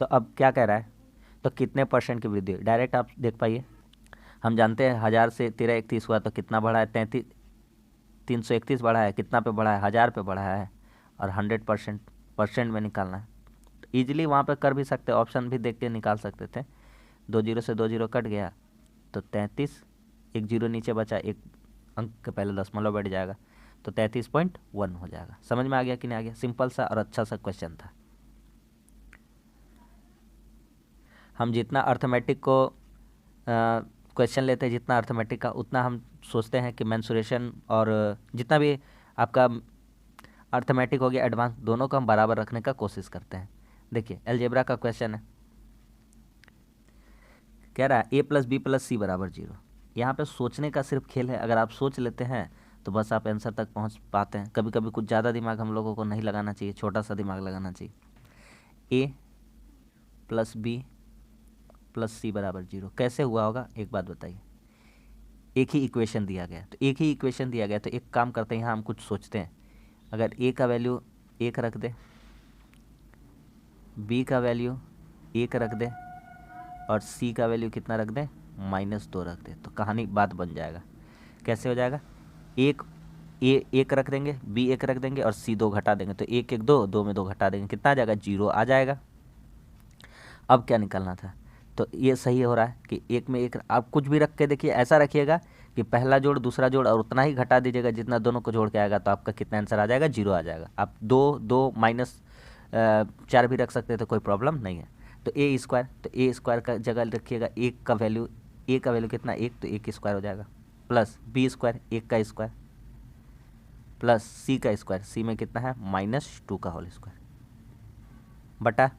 तो अब क्या कह रहा है, तो कितने परसेंट की वृद्धि, डायरेक्ट आप देख पाइए। हम जानते हैं 1000 से 1331 हुआ तो कितना बढ़ा है, 331 बढ़ा है। कितना पे बढ़ा है, 1000 पे बढ़ा है। और 100% परसेंट में निकालना है तो ईजिली वहाँ पे कर भी सकते, ऑप्शन भी देख के निकाल सकते थे। 2 जीरो से 2 जीरो कट गया तो 33, एक जीरो नीचे बचा, एक अंक के पहले दशमलव बैठ जाएगा तो 33.1 हो जाएगा। समझ में आ गया कि नहीं आ गया, सिंपल सा और अच्छा सा क्वेश्चन था। हम जितना अर्थमेटिक को क्वेश्चन लेते हैं, जितना अर्थमेटिक का, उतना हम सोचते हैं कि मेंसुरेशन और जितना भी आपका अर्थमेटिक हो गया एडवांस, दोनों को हम बराबर रखने का कोशिश करते हैं। देखिए अलजेब्रा का क्वेश्चन है, कह रहा है a+b+c=0। यहाँ पे सोचने का सिर्फ खेल है। अगर आप सोच लेते हैं तो बस आप आंसर तक पहुँच पाते हैं। कभी कभी कुछ ज़्यादा दिमाग हम लोगों को नहीं लगाना चाहिए, छोटा सा दिमाग लगाना चाहिए। a+b+c=0 कैसे हुआ होगा, एक बात बताइए। एक ही इक्वेशन दिया गया, तो एक ही इक्वेशन दिया गया तो एक काम करते हैं, यहाँ हम कुछ सोचते हैं। अगर a का वैल्यू 1 रख दे, b का वैल्यू 1 रख दे और c का वैल्यू कितना रख दे, -2 रख दे, तो कहानी बात बन जाएगा। कैसे हो जाएगा, एक ए 1 रख देंगे, b 1 रख देंगे और c 2 घटा देंगे, तो 1 1 2, 2 में 2 घटा देंगे, कितना आ जाएगा, 0 आ जाएगा। अब क्या निकलना था, तो ये सही हो रहा है कि एक में एक, आप कुछ भी रख के देखिए, ऐसा रखिएगा कि पहला जोड़ दूसरा जोड़ और उतना ही घटा दीजिएगा जितना दोनों को जोड़ के आएगा, तो आपका कितना आंसर आ जाएगा, 0 आ जाएगा। आप 2 2 -4 भी रख सकते हैं तो कोई प्रॉब्लम नहीं है। तो a², तो a² का जगह रखिएगा, एक का वैल्यू, a का वैल्यू कितना 1, तो 1² हो जाएगा, प्लस b², 1 का स्क्वायर, प्लस c का स्क्वायर, c में कितना है -2 का होल स्क्वायर, बटा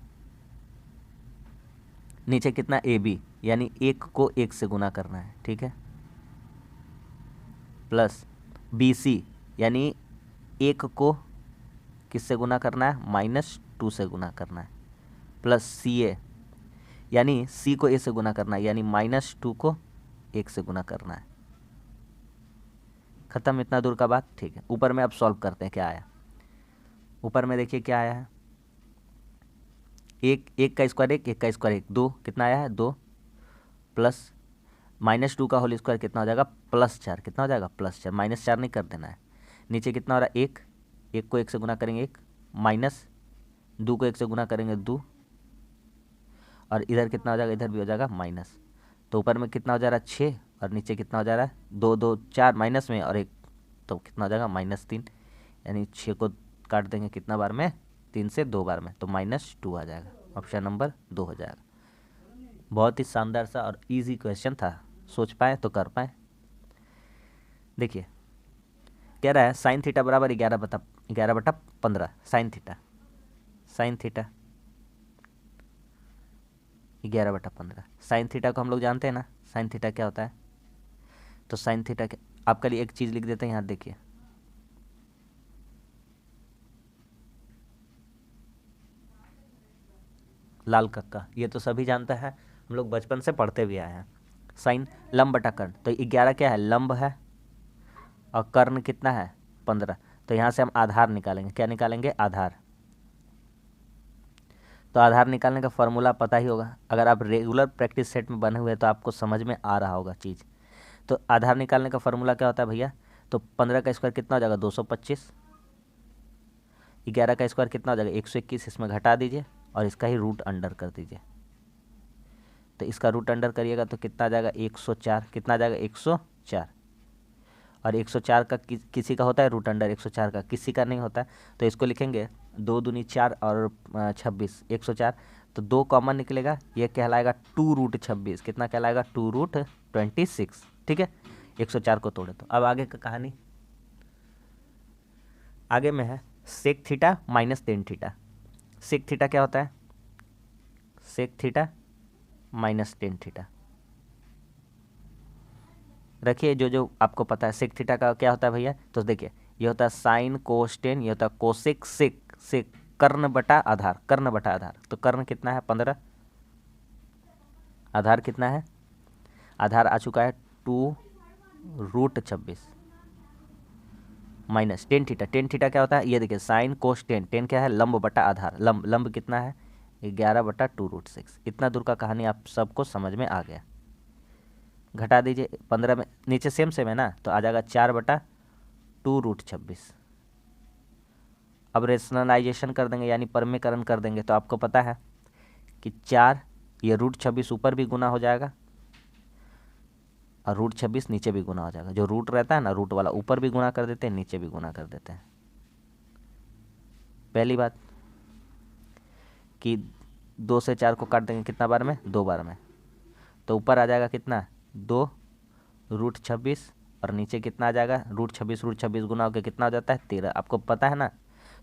नीचे कितना ab, यानी 1 को 1 से गुना करना है, ठीक है, प्लस bc, यानी 1 को किससे गुना करना है, -2 से गुना करना है, प्लस ca, यानी c को a से गुना करना है, यानी -2 को 1 से गुना करना है। खत्म इतना दूर का बात, ठीक है। ऊपर में अब सॉल्व करते हैं क्या आया। ऊपर में देखिए क्या आया है, 1 का स्क्वायर 1, 1 का स्क्वायर 1, 2, कितना आया है 2, प्लस -2 का होल स्क्वायर कितना हो जाएगा, +4, कितना हो जाएगा +4, -4 नहीं कर देना है। नीचे कितना हो रहा है 1, 1 को 1 से गुना करेंगे 1, -2 को 1 से गुना करेंगे 2, और इधर कितना हो जाएगा, इधर भी हो जाएगा माइनस। तो ऊपर में कितना हो जा रहा है 6, और नीचे कितना हो जा रहा है 2 2 4 माइनस में और 1, तो कितना हो जाएगा -3, यानी 6 को काट देंगे कितना बार में, 3 से 2 बार में, तो -2 आ जाएगा। ऑप्शन नंबर 2 हो जाएगा। बहुत ही शानदार सा और इजी क्वेश्चन था, सोच पाए तो कर पाए। देखिए कह रहा है sin थीटा बराबर 11/15, sin थीटा 11/15। sin थीटा को हम लोग जानते हैं ना, sin थीटा क्या होता है, तो sin थीटा आपके लिए एक चीज़ लिख देते हैं यहाँ, देखिए लाल कक्का, ये तो सभी जानते हैं, हम लोग बचपन से पढ़ते भी आए हैं। साइन लंब बटा कर्ण, तो 11 क्या है, लंब है, और कर्ण कितना है 15। तो यहाँ से हम आधार निकालेंगे, क्या निकालेंगे, आधार। तो आधार निकालने का फॉर्मूला पता ही होगा, अगर आप रेगुलर प्रैक्टिस सेट में बने हुए तो आपको समझ में आ रहा होगा चीज़। तो आधार निकालने का फॉर्मूला क्या होता है भैया, तो 15 का स्क्वायर कितना हो जाएगा 225, 11 का स्क्वायर कितना हो जाएगा 121, इसमें घटा दीजिए और इसका ही रूट अंडर कर दीजिए। तो इसका रूट अंडर करिएगा तो कितना आ जाएगा 104, कितना आ जाएगा 104। और 104 का किसी का होता है रूट अंडर, 104 का किसी का नहीं होता है। तो इसको लिखेंगे 2 दूनी 4 और 26, 104। तो 2 कॉमन निकलेगा, ये कहलाएगा 2√26, कितना कहलाएगा 2√26, ठीक है। 104 को तोड़े तो अब आगे का कहानी, आगे में है sec theta minus tan theta. Sec theta क्या होता है, sec theta minus tan theta. रखिए जो जो आपको पता है। सेक थीटा का क्या होता है भैया, तो देखिए ये होता है साइन कोस टेन, ये होता है कोसेक सेक, सेक कर्ण बटा आधार, कर्ण बटा आधार। तो कर्ण कितना है 15, आधार कितना है, आधार आ चुका है 2√26 minus tan theta. Tan theta क्या होता है, ये देखिए साइन कोस टेन, टेन क्या है लंब बटा आधार, लंब लंब कितना है 11/2√6। इतना दूर का कहानी आप सबको समझ में आ गया। घटा दीजिए 15 में, नीचे सेम सेम है ना, तो आ जाएगा 4/2√26। अब रेशनलाइजेशन कर देंगे यानी परमीकरण कर देंगे, तो आपको पता है कि 4 ये √26 ऊपर भी गुना हो जाएगा और √26 नीचे भी गुना हो जाएगा। जो रूट रहता है ना, रूट वाला ऊपर भी गुना कर देते हैं, नीचे भी गुना कर देते हैं। पहली बात कि 2 से 4 को काट देंगे कितना बार में, 2 बार में, तो ऊपर आ जाएगा कितना 2√26 और नीचे कितना आ जाएगा √26 गुना होकर कितना हो जाता है 13। आपको पता है ना,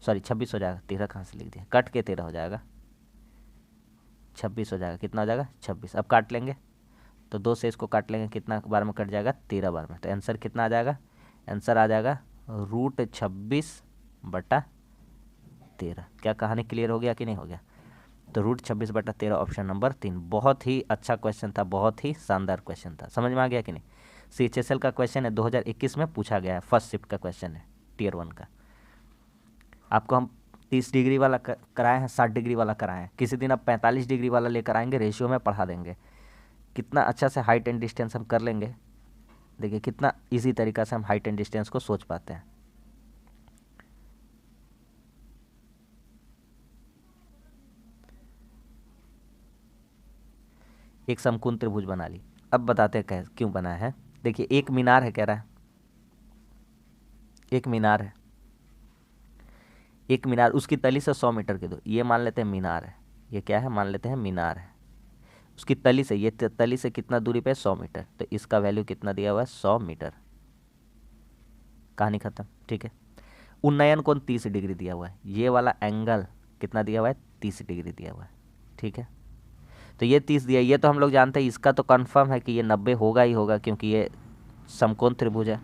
सॉरी 26 हो जाएगा, 13 कहाँ से लिख दिया, कट के 13 हो जाएगा, 26 हो जाएगा, कितना हो जाएगा 26। अब काट लेंगे तो 2 से इसको काट लेंगे, कितना बार में कट जाएगा 13 बार में। तो आंसर कितना आ जाएगा, आंसर आ जाएगा √26/13। क्या कहानी क्लियर हो गया कि नहीं हो गया। तो √26/13 ऑप्शन नंबर 3। बहुत ही अच्छा क्वेश्चन था, बहुत ही शानदार क्वेश्चन था, समझ में आ गया कि नहीं। CHSL का क्वेश्चन है, 2021 में पूछा गया है, फर्स्ट शिफ्ट का क्वेश्चन है, टियर 1 का। आपको हम 30 डिग्री वाला कराए हैं, 60 डिग्री वाला कराए हैं, किसी दिन आप 45 डिग्री वाला लेकर आएंगे, रेशियो में पढ़ा देंगे। कितना अच्छा से हाइट एंड डिस्टेंस हम कर लेंगे, देखिए कितना इजी तरीका से हम हाइट एंड डिस्टेंस को सोच पाते हैं। एक समकोण त्रिभुज बना ली। अब बताते हैं क्यों बना है। देखिए एक मीनार है, कह रहा है एक मीनार है, एक मीनार, उसकी तली से 100 मीटर की दूर, ये मान लेते हैं मीनार है, ये क्या है मान लेते हैं मीनार है। उसकी तली से, ये तली से कितना दूरी पे 100 मीटर, तो इसका वैल्यू कितना दिया हुआ है 100 मीटर। कहानी खत्म, ठीक है। उन्नयन कोण 30 डिग्री दिया हुआ है, ये वाला एंगल कितना दिया हुआ है 30 डिग्री दिया हुआ है, ठीक है। तो ये 30 दिया, ये तो हम लोग जानते हैं, इसका तो कंफर्म है कि ये 90 होगा ही होगा, क्योंकि ये समकोण त्रिभुज है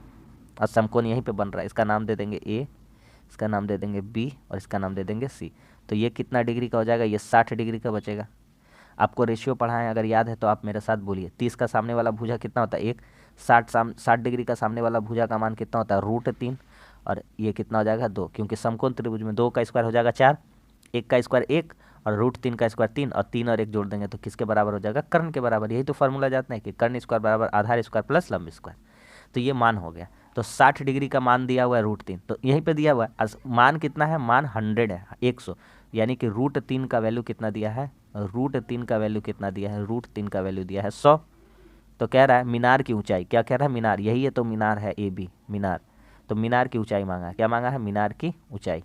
और समकोण यहीं पे बन रहा है। इसका नाम दे देंगे ए, इसका नाम दे देंगे बी और इसका नाम दे देंगे सी। तो ये कितना डिग्री का हो जाएगा, ये 60 डिग्री का बचेगा। आपको रेशियो पढ़ाएं, अगर याद है तो आप मेरे साथ बोलिए। 30 का सामने वाला भुजा कितना होता है 1, 60 डिग्री का सामने वाला भुजा का मान कितना होता है √3, और ये कितना हो जाएगा 2, क्योंकि समकोण त्रिभुज में 2 का स्क्वायर हो जाएगा 4, 1 का स्क्वायर 1 और √3 का स्क्वायर 3, और 3 और 1 जोड़ देंगे तो किसके बराबर हो जाएगा, कर्ण के बराबर। यही तो फार्मूला जाते हैं कि कर्ण स्क्वायर बराबर आधार स्क्वायर प्लस लंब स्क्वायर। तो ये मान हो गया। तो 60 डिग्री का मान दिया हुआ है √3, तो यहीं पे दिया हुआ है मान कितना है, मान 100 है, 100, यानी कि √3 का वैल्यू कितना दिया है, √3 का वैल्यू कितना दिया है, √3 का वैल्यू दिया है 100। तो कह रहा है मीनार की ऊंचाई, क्या कह रहा है मीनार, यही है तो मीनार है ए बी मीनार। तो मीनार की ऊंचाई मांगा है, क्या मांगा है मीनार की ऊंचाई।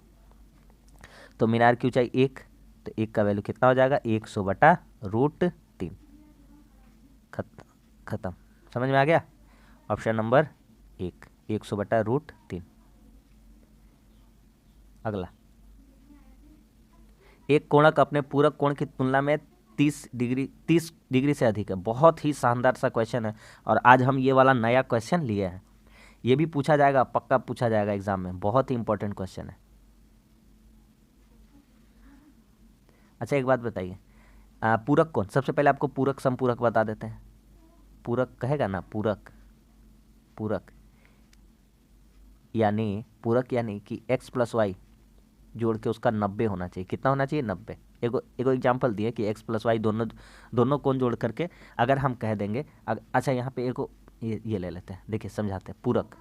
तो मीनार की ऊंचाई 1, तो 1 का वैल्यू कितना हो जाएगा 100/√3। खत्म, समझ में आ गया। Option number 1 100/√3। अगला, एक कोणक अपने पूरक कोण की तुलना में 30 डिग्री से अधिक है। बहुत ही शानदार सा क्वेश्चन है, और आज हम ये वाला नया क्वेश्चन लिए हैं। ये भी पूछा जाएगा, पक्का पूछा जाएगा एग्जाम में, बहुत ही इंपॉर्टेंट क्वेश्चन है। अच्छा एक बात बताइए, पूरक कौन, सबसे पहले आपको पूरक समपूरक बता देते हैं। पूरक कहेगा ना, पूरक, पूरक यानी कि x प्लस वाई जोड़ के उसका 90 होना चाहिए। कितना होना चाहिए, 90। एगो एग्जाम्पल दिए कि x प्लस वाई दोनों दोनों कोण जोड़ करके अगर हम कह देंगे अच्छा यहाँ पे एगो ये ले लेते हैं, देखिए समझाते हैं। पूरक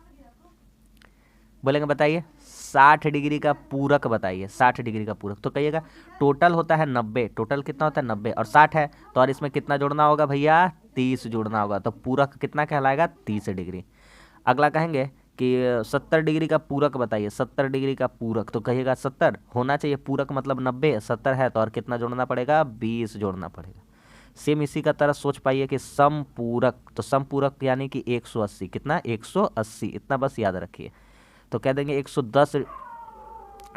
बोलेंगे बताइए 60 डिग्री का पूरक बताइए, 60 डिग्री का पूरक। तो कहिएगा टोटल होता है 90, टोटल कितना होता है 90 और 60 है तो और इसमें कितना जोड़ना होगा भैया, 30 जोड़ना होगा। तो पूरक कितना कहलाएगा, 30 डिग्री। अगला कहेंगे कि 70 डिग्री का पूरक बताइए, 70 डिग्री का पूरक। तो कहिएगा 70 होना चाहिए, पूरक मतलब 90, 70 है तो और कितना जोड़ना पड़ेगा, 20 जोड़ना पड़ेगा। सेम इसी का तरह सोच पाइए कि समपूरक, तो समपूरक यानी कि 180, कितना 180, इतना बस याद रखिए। तो कह देंगे 110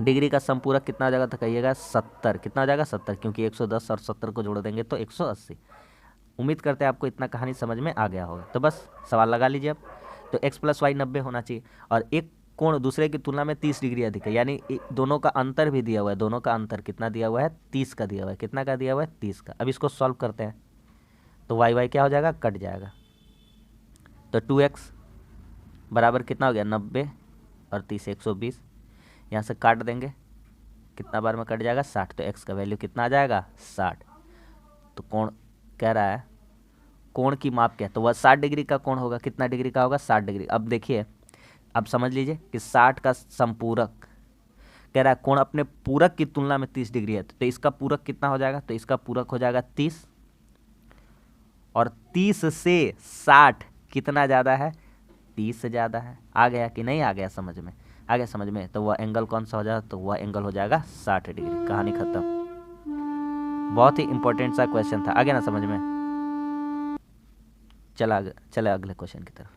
डिग्री का समपूरक कितना हो जाएगा, तो कहिएगा 70, कितना हो जाएगा 70, क्योंकि 110 और 70 को जोड़ देंगे तो 180। उम्मीद करते हैं आपको इतना कहानी समझ में आ गया होगा। तो बस सवाल लगा लीजिए अब। तो x प्लस वाई 90 होना चाहिए और एक कोण दूसरे की तुलना में 30 डिग्री अधिक है, यानी दोनों का अंतर भी दिया हुआ है। दोनों का अंतर कितना दिया हुआ है, 30 का दिया हुआ है। कितना का दिया हुआ है, 30 का। अब इसको सॉल्व करते हैं तो वाई वाई क्या हो जाएगा, कट जाएगा। तो 2x बराबर कितना हो गया, 90 और 30 120। यहाँ से काट देंगे, कितना बार में कट जाएगा, 60। तो x का वैल्यू कितना आ जाएगा, 60। तो कोण कह रहा है कोण की माप क्या है, तो वह 60 डिग्री का कोण होगा। कितना डिग्री का होगा, 60 डिग्री। अब देखिए, अब समझ लीजिए कि 60 का संपूरक कह रहा है कोण अपने पूरक की तुलना में 30 डिग्री है, तो इसका पूरक कितना हो जाएगा, तो इसका पूरक हो जाएगा 30 और 30 से 60 कितना ज़्यादा है, 30 से ज़्यादा है। आ गया कि नहीं आ गया समझ में, आ गया समझ में। तो वह एंगल कौन सा हो जाएगा, तो वह एंगल हो जाएगा 60 डिग्री। कहानी खत्म। बहुत ही इंपॉर्टेंट सा क्वेश्चन था, आ गया ना समझ में। चले अगले क्वेश्चन की तरफ।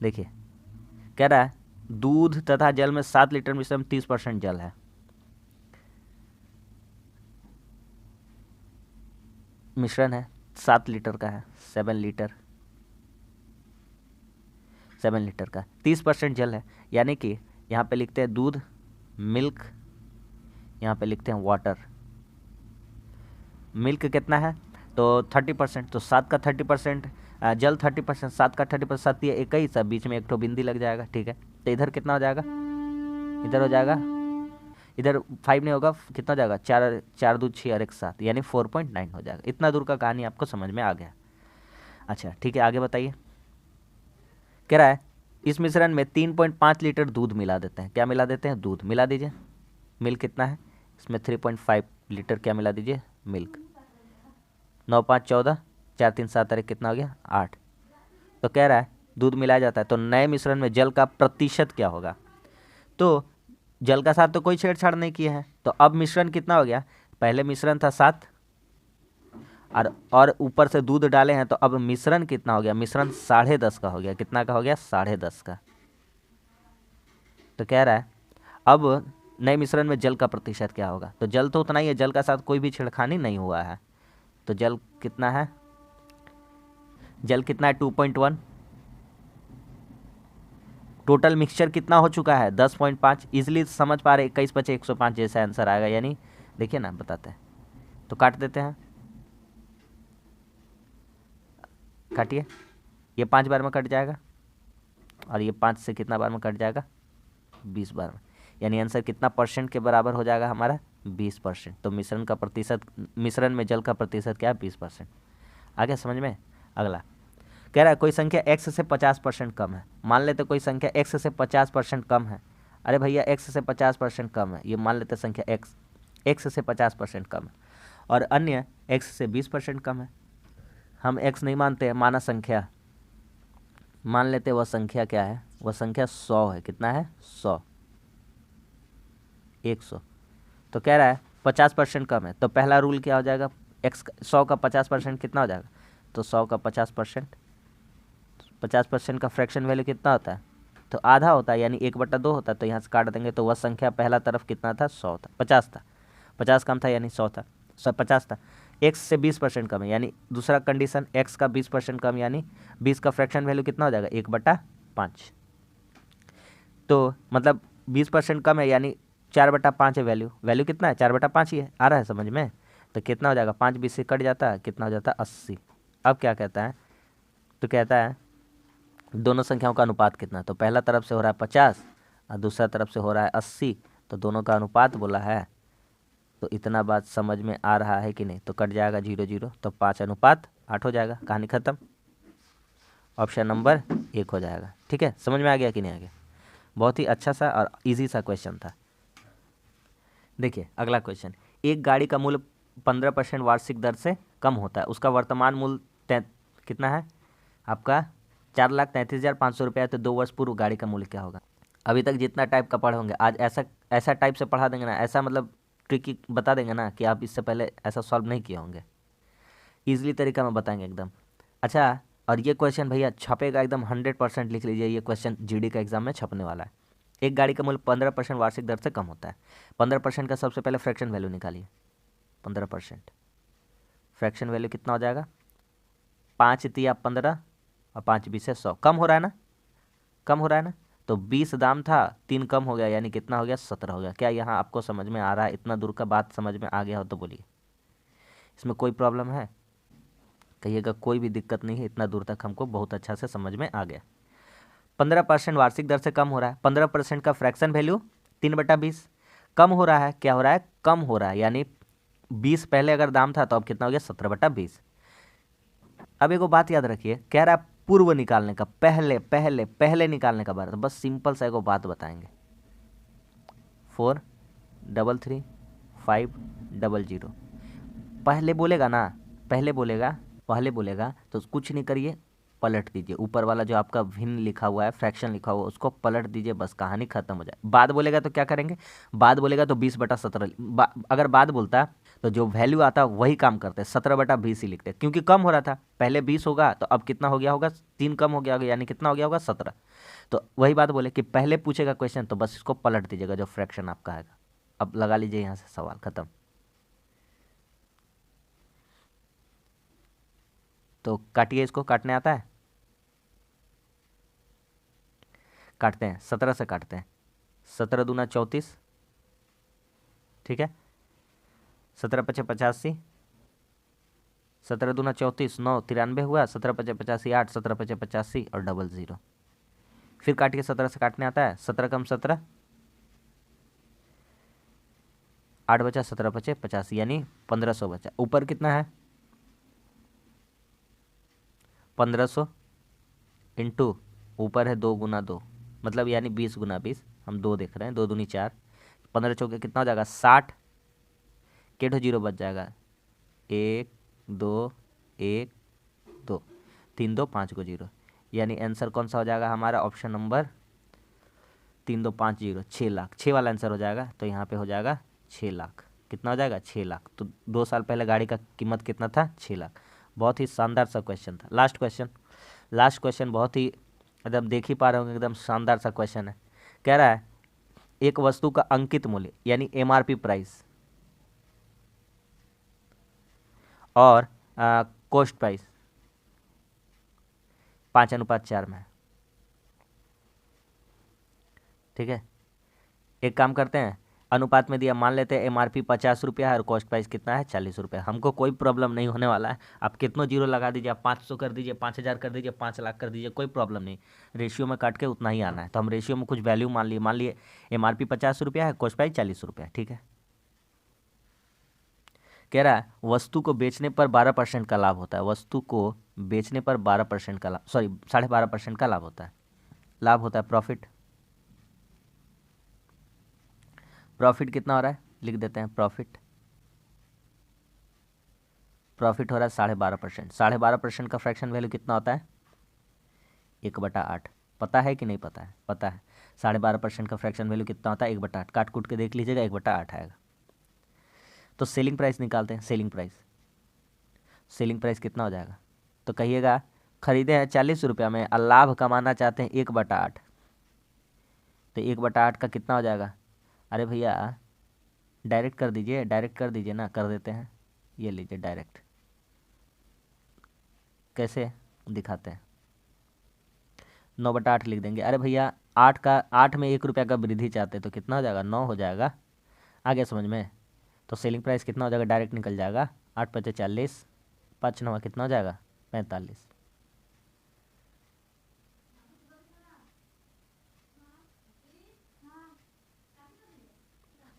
देखिए कह रहा है दूध तथा जल में 7 लीटर मिश्रण में 30% जल है। मिश्रण है 7 लीटर का है, 7 लीटर का 30% जल है, यानी कि यहाँ पे लिखते हैं दूध, मिल्क, यहाँ पे लिखते हैं वाटर। मिल्क कितना है, तो 30%, तो 7 का 30%, जल 30%, 7 का 30%, 7 ये 21, सब बीच में एक ठो बिंदी लग जाएगा, ठीक है। तो इधर कितना हो जाएगा, इधर हो जाएगा, इधर 5 नहीं होगा, कितना हो जाएगा, 4 4 2 6 और 1 7, यानी 4.9 हो जाएगा। इतना दूर का कहानी आपको समझ में आ गया। अच्छा ठीक है, आगे बताइए। कह रहा है इस मिश्रण में 3.5 लीटर दूध मिला देते हैं। क्या मिला देते हैं, दूध मिला दीजिए। मिल्क कितना है, इसमें 3.5 लीटर क्या मिला दीजिए, मिल्क। 9 5 14, 4 3 7 और 1 कितना हो गया, 8। तो कह रहा है दूध मिलाया जाता है तो नए मिश्रण में जल का प्रतिशत क्या होगा। तो जल का साथ तो कोई छेड़छाड़ नहीं किया है, तो अब मिश्रण कितना हो गया, पहले मिश्रण था 7 और ऊपर से दूध डाले हैं, तो अब मिश्रण कितना हो गया, मिश्रण 10.5 का हो गया। कितना का हो गया, 10.5 का। तो कह रहा है अब नए मिश्रण में जल का प्रतिशत क्या होगा। तो जल तो उतना ही है, जल का साथ कोई भी छेड़खानी नहीं हुआ है। तो जल कितना है, जल कितना है 2.1। टोटल मिक्सचर कितना हो चुका है 10.5। इजिली समझ पा रहे, 21 बचे 105 जैसा आंसर आएगा, यानी देखिए ना बताते हैं। तो काट देते हैं, काटिए, ये 5 बार में कट जाएगा और ये 5 से कितना बार में कट जाएगा, 20 बार में। यानी आंसर कितना परसेंट के बराबर हो जाएगा हमारा, 20%। तो मिश्रण का प्रतिशत, मिश्रण में जल का प्रतिशत क्या है, 20%। आगे समझ में। अगला कह रहा है कोई संख्या x से 50% कम है। मान लेते कोई संख्या x से 50% कम है। अरे भैया x से 50% कम है, ये मान लेते संख्या x से 50% कम है और अन्य x से 20% कम है। हम x नहीं मानते हैं, माना संख्या, मान लेते वह संख्या क्या है, वह संख्या 100 है। कितना है, 100, 100। तो कह रहा है 50% कम है, तो पहला रूल क्या हो जाएगा, x 100 का 50% कितना हो जाएगा, तो 100 का 50%, 50% का फ्रैक्शन वैल्यू कितना होता है, तो आधा होता है, यानी 1/2 होता है। तो यहाँ से काट देंगे तो वह संख्या पहला तरफ कितना था, 100 था, 50 था, 50 कम था यानी 100 था, 50 था। x से 20% कम है, यानी दूसरा कंडीशन x का 20% कम, यानी 20 का फ्रैक्शन वैल्यू कितना हो जाएगा, 1/5। तो मतलब 20% कम है, यानी 4/5 है वैल्यू, वैल्यू कितना है, 4/5 ही है। आ रहा है समझ में, तो कितना हो जाएगा, 5 20 से कट जाता है, कितना हो जाता है 80। अब क्या कहता है, तो कहता है दोनों संख्याओं का अनुपात कितना है, तो पहला तरफ से हो रहा है 50 और दूसरा तरफ से हो रहा है 80, तो दोनों का अनुपात बोला है। तो इतना बात समझ में आ रहा है कि नहीं, तो कट जाएगा 0 0, तो 5:8 हो जाएगा, कहानी खत्म। ऑप्शन नंबर 1 हो जाएगा। ठीक है, समझ में आ गया कि नहीं आ गया। बहुत ही अच्छा सा और इजी सा क्वेश्चन था। देखिए अगला क्वेश्चन, एक गाड़ी का मूल्य 15% वार्षिक दर से कम होता है, उसका वर्तमान मूल्य कितना है आपका, 4,33,500 रुपया है, तो 2 वर्ष पूर्व गाड़ी का मूल्य क्या होगा। अभी तक जितना टाइप का पढ़े होंगे आज ऐसा ऐसा टाइप से पढ़ा देंगे ना, ऐसा मतलब ट्रिकी बता देंगे ना कि आप इससे पहले ऐसा सॉल्व नहीं किए होंगे। ईजिली तरीका में बताएंगे एकदम। अच्छा, और ये क्वेश्चन भैया छपेगा एकदम 100% लिख लीजिए, ये क्वेश्चन जीडी का एग्जाम में छपने वाला है। एक गाड़ी का मूल्य 15% वार्षिक दर से कम होता है। 15% का सबसे पहले फ्रैक्शन वैल्यू निकालिए। 15% फ्रैक्शन वैल्यू कितना हो जाएगा, 5 तिया 15 और 5 20 से 100। कम हो रहा है ना, कम हो रहा है ना, तो 20 दाम था, 3 कम हो गया, यानी कितना हो गया, 17 हो गया। क्या यहाँ आपको समझ में आ रहा है, इतना दूर का बात समझ में आ गया हो तो बोलिए, इसमें कोई प्रॉब्लम है, कहिएगा कोई भी दिक्कत नहीं है, इतना दूर तक हमको बहुत अच्छा से समझ में आ गया। 15% वार्षिक दर से कम हो रहा है, 15% का फ्रैक्शन वैल्यू 3/20, कम हो रहा है, क्या हो रहा है, कम हो रहा है, यानी 20 पहले अगर दाम था तो अब कितना हो गया, 17/20। अब एक बात याद रखिए, कह रहा है पूर्व निकालने का, पहले पहले पहले निकालने का बात, तो बस सिंपल सा एक बात बताएंगे, 433,500 पहले बोलेगा ना, पहले बोलेगा, पहले बोलेगा तो कुछ नहीं करिए, पलट दीजिए, ऊपर वाला जो आपका भिन्न लिखा हुआ है, फ्रैक्शन लिखा हुआ है, उसको पलट दीजिए, बस कहानी खत्म हो जाए। बाद बोलेगा तो क्या करेंगे, बाद बोलेगा तो 20/17, अगर बाद बोलता तो जो वैल्यू आता वही काम करते, 17/20 ही लिखते, क्योंकि कम हो रहा था, पहले 20 होगा तो अब कितना हो गया होगा, 3 कम हो गया होगा, यानी कितना हो गया होगा, 17। तो वही बात बोले कि पहले पूछेगा क्वेश्चन तो बस इसको पलट दीजिएगा, जो फ्रैक्शन आपका आएगा। अब लगा लीजिए यहाँ से सवाल खत्म। तो काटिए, इसको काटने आता है, काटते हैं, 17 से काटते हैं, 17 दूना 34, ठीक है, 17×5 = 85, 17 दूना 34, 9 93 हुआ, 17×5 = 8, 17×5 = 85 और 00। फिर काटिए, 17 से काटने आता है, 17 कम 17, 8 बचा, 17×5 = 85, यानी 1500 बचा। ऊपर कितना है, 1500 इंटू ऊपर है 2 × 2, मतलब यानी 20 × 20, हम 2 देख रहे हैं, 2 दूनी 4, 15 चौके कितना हो जाएगा, 60, केठो जीरो बच जाएगा, 1 2 1 2, 3 2 5 को 0, यानी आंसर कौन सा हो जाएगा हमारा, ऑप्शन नंबर 3 2 5 0, 6 लाख, 6 वाला आंसर हो जाएगा। तो यहाँ पे हो जाएगा 6 लाख, कितना हो जाएगा, 6 लाख। तो 2 साल पहले गाड़ी का कीमत कितना था, 6 लाख। बहुत ही शानदार सा क्वेश्चन था। लास्ट क्वेश्चन, लास्ट क्वेश्चन बहुत ही एकदम देख ही पा रहे होंगे, एकदम शानदार सा क्वेश्चन है। कह रहा है एक वस्तु का अंकित मूल्य यानी एमआरपी प्राइस और कॉस्ट प्राइस 5:4 में है, ठीक है। एक काम करते हैं, अनुपात में दिया, मान लेते हैं एमआरपी 50 रुपया है और कॉस्ट प्राइस कितना है, 40 रुपया। हमको कोई प्रॉब्लम नहीं होने वाला है, आप कितनों जीरो लगा दीजिए, आप 500 कर दीजिए, 5000 कर दीजिए, 5 लाख कर दीजिए, कोई प्रॉब्लम नहीं, रेशियो में काट के उतना ही आना है। तो हम रेशियो में कुछ वैल्यू मान लिए एमआरपी 50 रुपया है, कॉस्ट प्राइस 40 रुपया, ठीक है। कह रहा है वस्तु को बेचने पर 12% का लाभ होता है, वस्तु को बेचने पर 12% का लाभ, सॉरी 12.5% का लाभ होता है, लाभ होता है, प्रॉफिट। प्रॉफिट कितना हो रहा है, लिख देते हैं, प्रॉफिट, प्रॉफिट हो रहा है 12.5%। 12.5% का फ्रैक्शन वैल्यू कितना होता है, 1/8। पता है कि नहीं पता है, पता है। 12.5% का फ्रैक्शन वैल्यू कितना होता है, 1/8, काट कूट के देख लीजिएगा, 1/8 आएगा। तो सेलिंग प्राइस निकालते हैं, सेलिंग प्राइस, सेलिंग प्राइस कितना हो जाएगा, तो कहिएगा खरीदे हैं 40 रुपया में और लाभ कमाना चाहते हैं 1/8, तो 1/8 का कितना हो जाएगा, अरे भैया डायरेक्ट कर दीजिए, डायरेक्ट कर दीजिए ना, कर देते हैं, ये लीजिए डायरेक्ट, कैसे दिखाते हैं, 9/8 लिख देंगे। अरे भैया 8 में 1 रुपया का वृद्धि चाहते हैं तो कितना हो जाएगा, 9 हो जाएगा। आ गया समझ में। तो सेलिंग प्राइस कितना हो जाएगा, डायरेक्ट निकल जाएगा 8×5 = 40, 5×9 कितना हो जाएगा 45।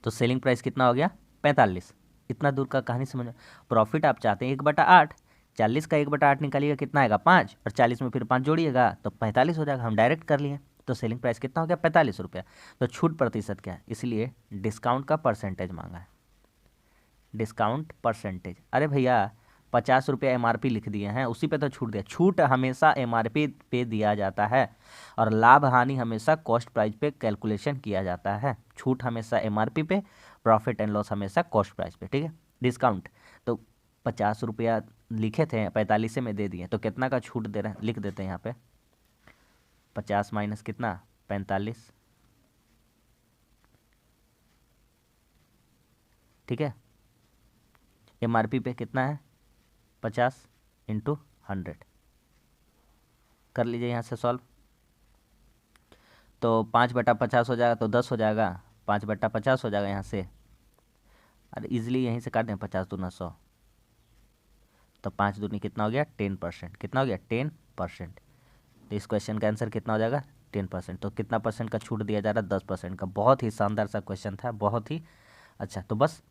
तो सेलिंग प्राइस कितना हो गया 45। इतना दूर का कहानी समझ। प्रॉफिट आप चाहते हैं 1/8, 40 का 1/8 निकालिएगा कितना आएगा 5, और 40 में फिर 5 जोड़िएगा तो 45 हो जाएगा। हम डायरेक्ट कर लिए। तो सेलिंग प्राइस कितना हो गया 45 रुपया। तो छूट प्रतिशत क्या है, इसलिए डिस्काउंट का परसेंटेज मांगा है। डिस्काउंट परसेंटेज, अरे भैया 50 रुपया MRP लिख दिए हैं, उसी पे तो छूट दिया। छूट हमेशा MRP पे दिया जाता है और लाभ हानि हमेशा कॉस्ट प्राइस पे कैलकुलेशन किया जाता है। छूट हमेशा MRP पे, प्रॉफिट एंड लॉस हमेशा कॉस्ट प्राइस पे, ठीक है। डिस्काउंट तो 50 रुपया लिखे थे, 45 में दे दिए, तो कितना का छूट दे रहे हैं लिख देते हैं यहाँ पे। 50 माइनस कितना 45, ठीक है। MRP पे कितना है 50 × 100, कर लीजिए यहाँ से सॉल्व। तो 5/50 हो जाएगा तो 10 हो जाएगा, 5/50 हो जाएगा यहाँ से। अरे इजीली यहीं से काट दें, 50 दूना 100, तो 5 दूनी कितना हो गया 10%। कितना हो गया 10%। तो इस क्वेश्चन का आंसर कितना हो जाएगा 10%। तो कितना परसेंट का छूट दिया जा रहा है 10% का। बहुत ही शानदार सा क्वेश्चन था, बहुत ही अच्छा। तो बस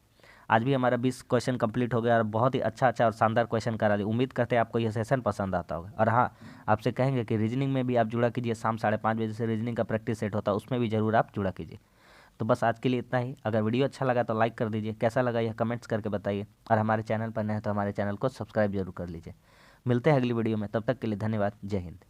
आज भी हमारा 20 क्वेश्चन कंप्लीट हो गया और बहुत ही अच्छा अच्छा और शानदार क्वेश्चन करा दिया। उम्मीद करते हैं आपको यह सेशन पसंद आता होगा। और हाँ, आपसे कहेंगे कि रीजनिंग में भी आप जुड़ा कीजिए। शाम 5:30 बजे से रीजनिंग का प्रैक्टिस सेट होता है, उसमें भी जरूर आप जुड़ा कीजिए। तो बस आज के लिए इतना ही। अगर वीडियो अच्छा लगा तो लाइक कर दीजिए, कैसा लगा यह कमेंट्स करके बताइए, और हमारे चैनल पर नए हैं तो हमारे चैनल को सब्सक्राइब जरूर कर लीजिए। मिलते हैं अगली वीडियो में, तब तक के लिए धन्यवाद। जय हिंद।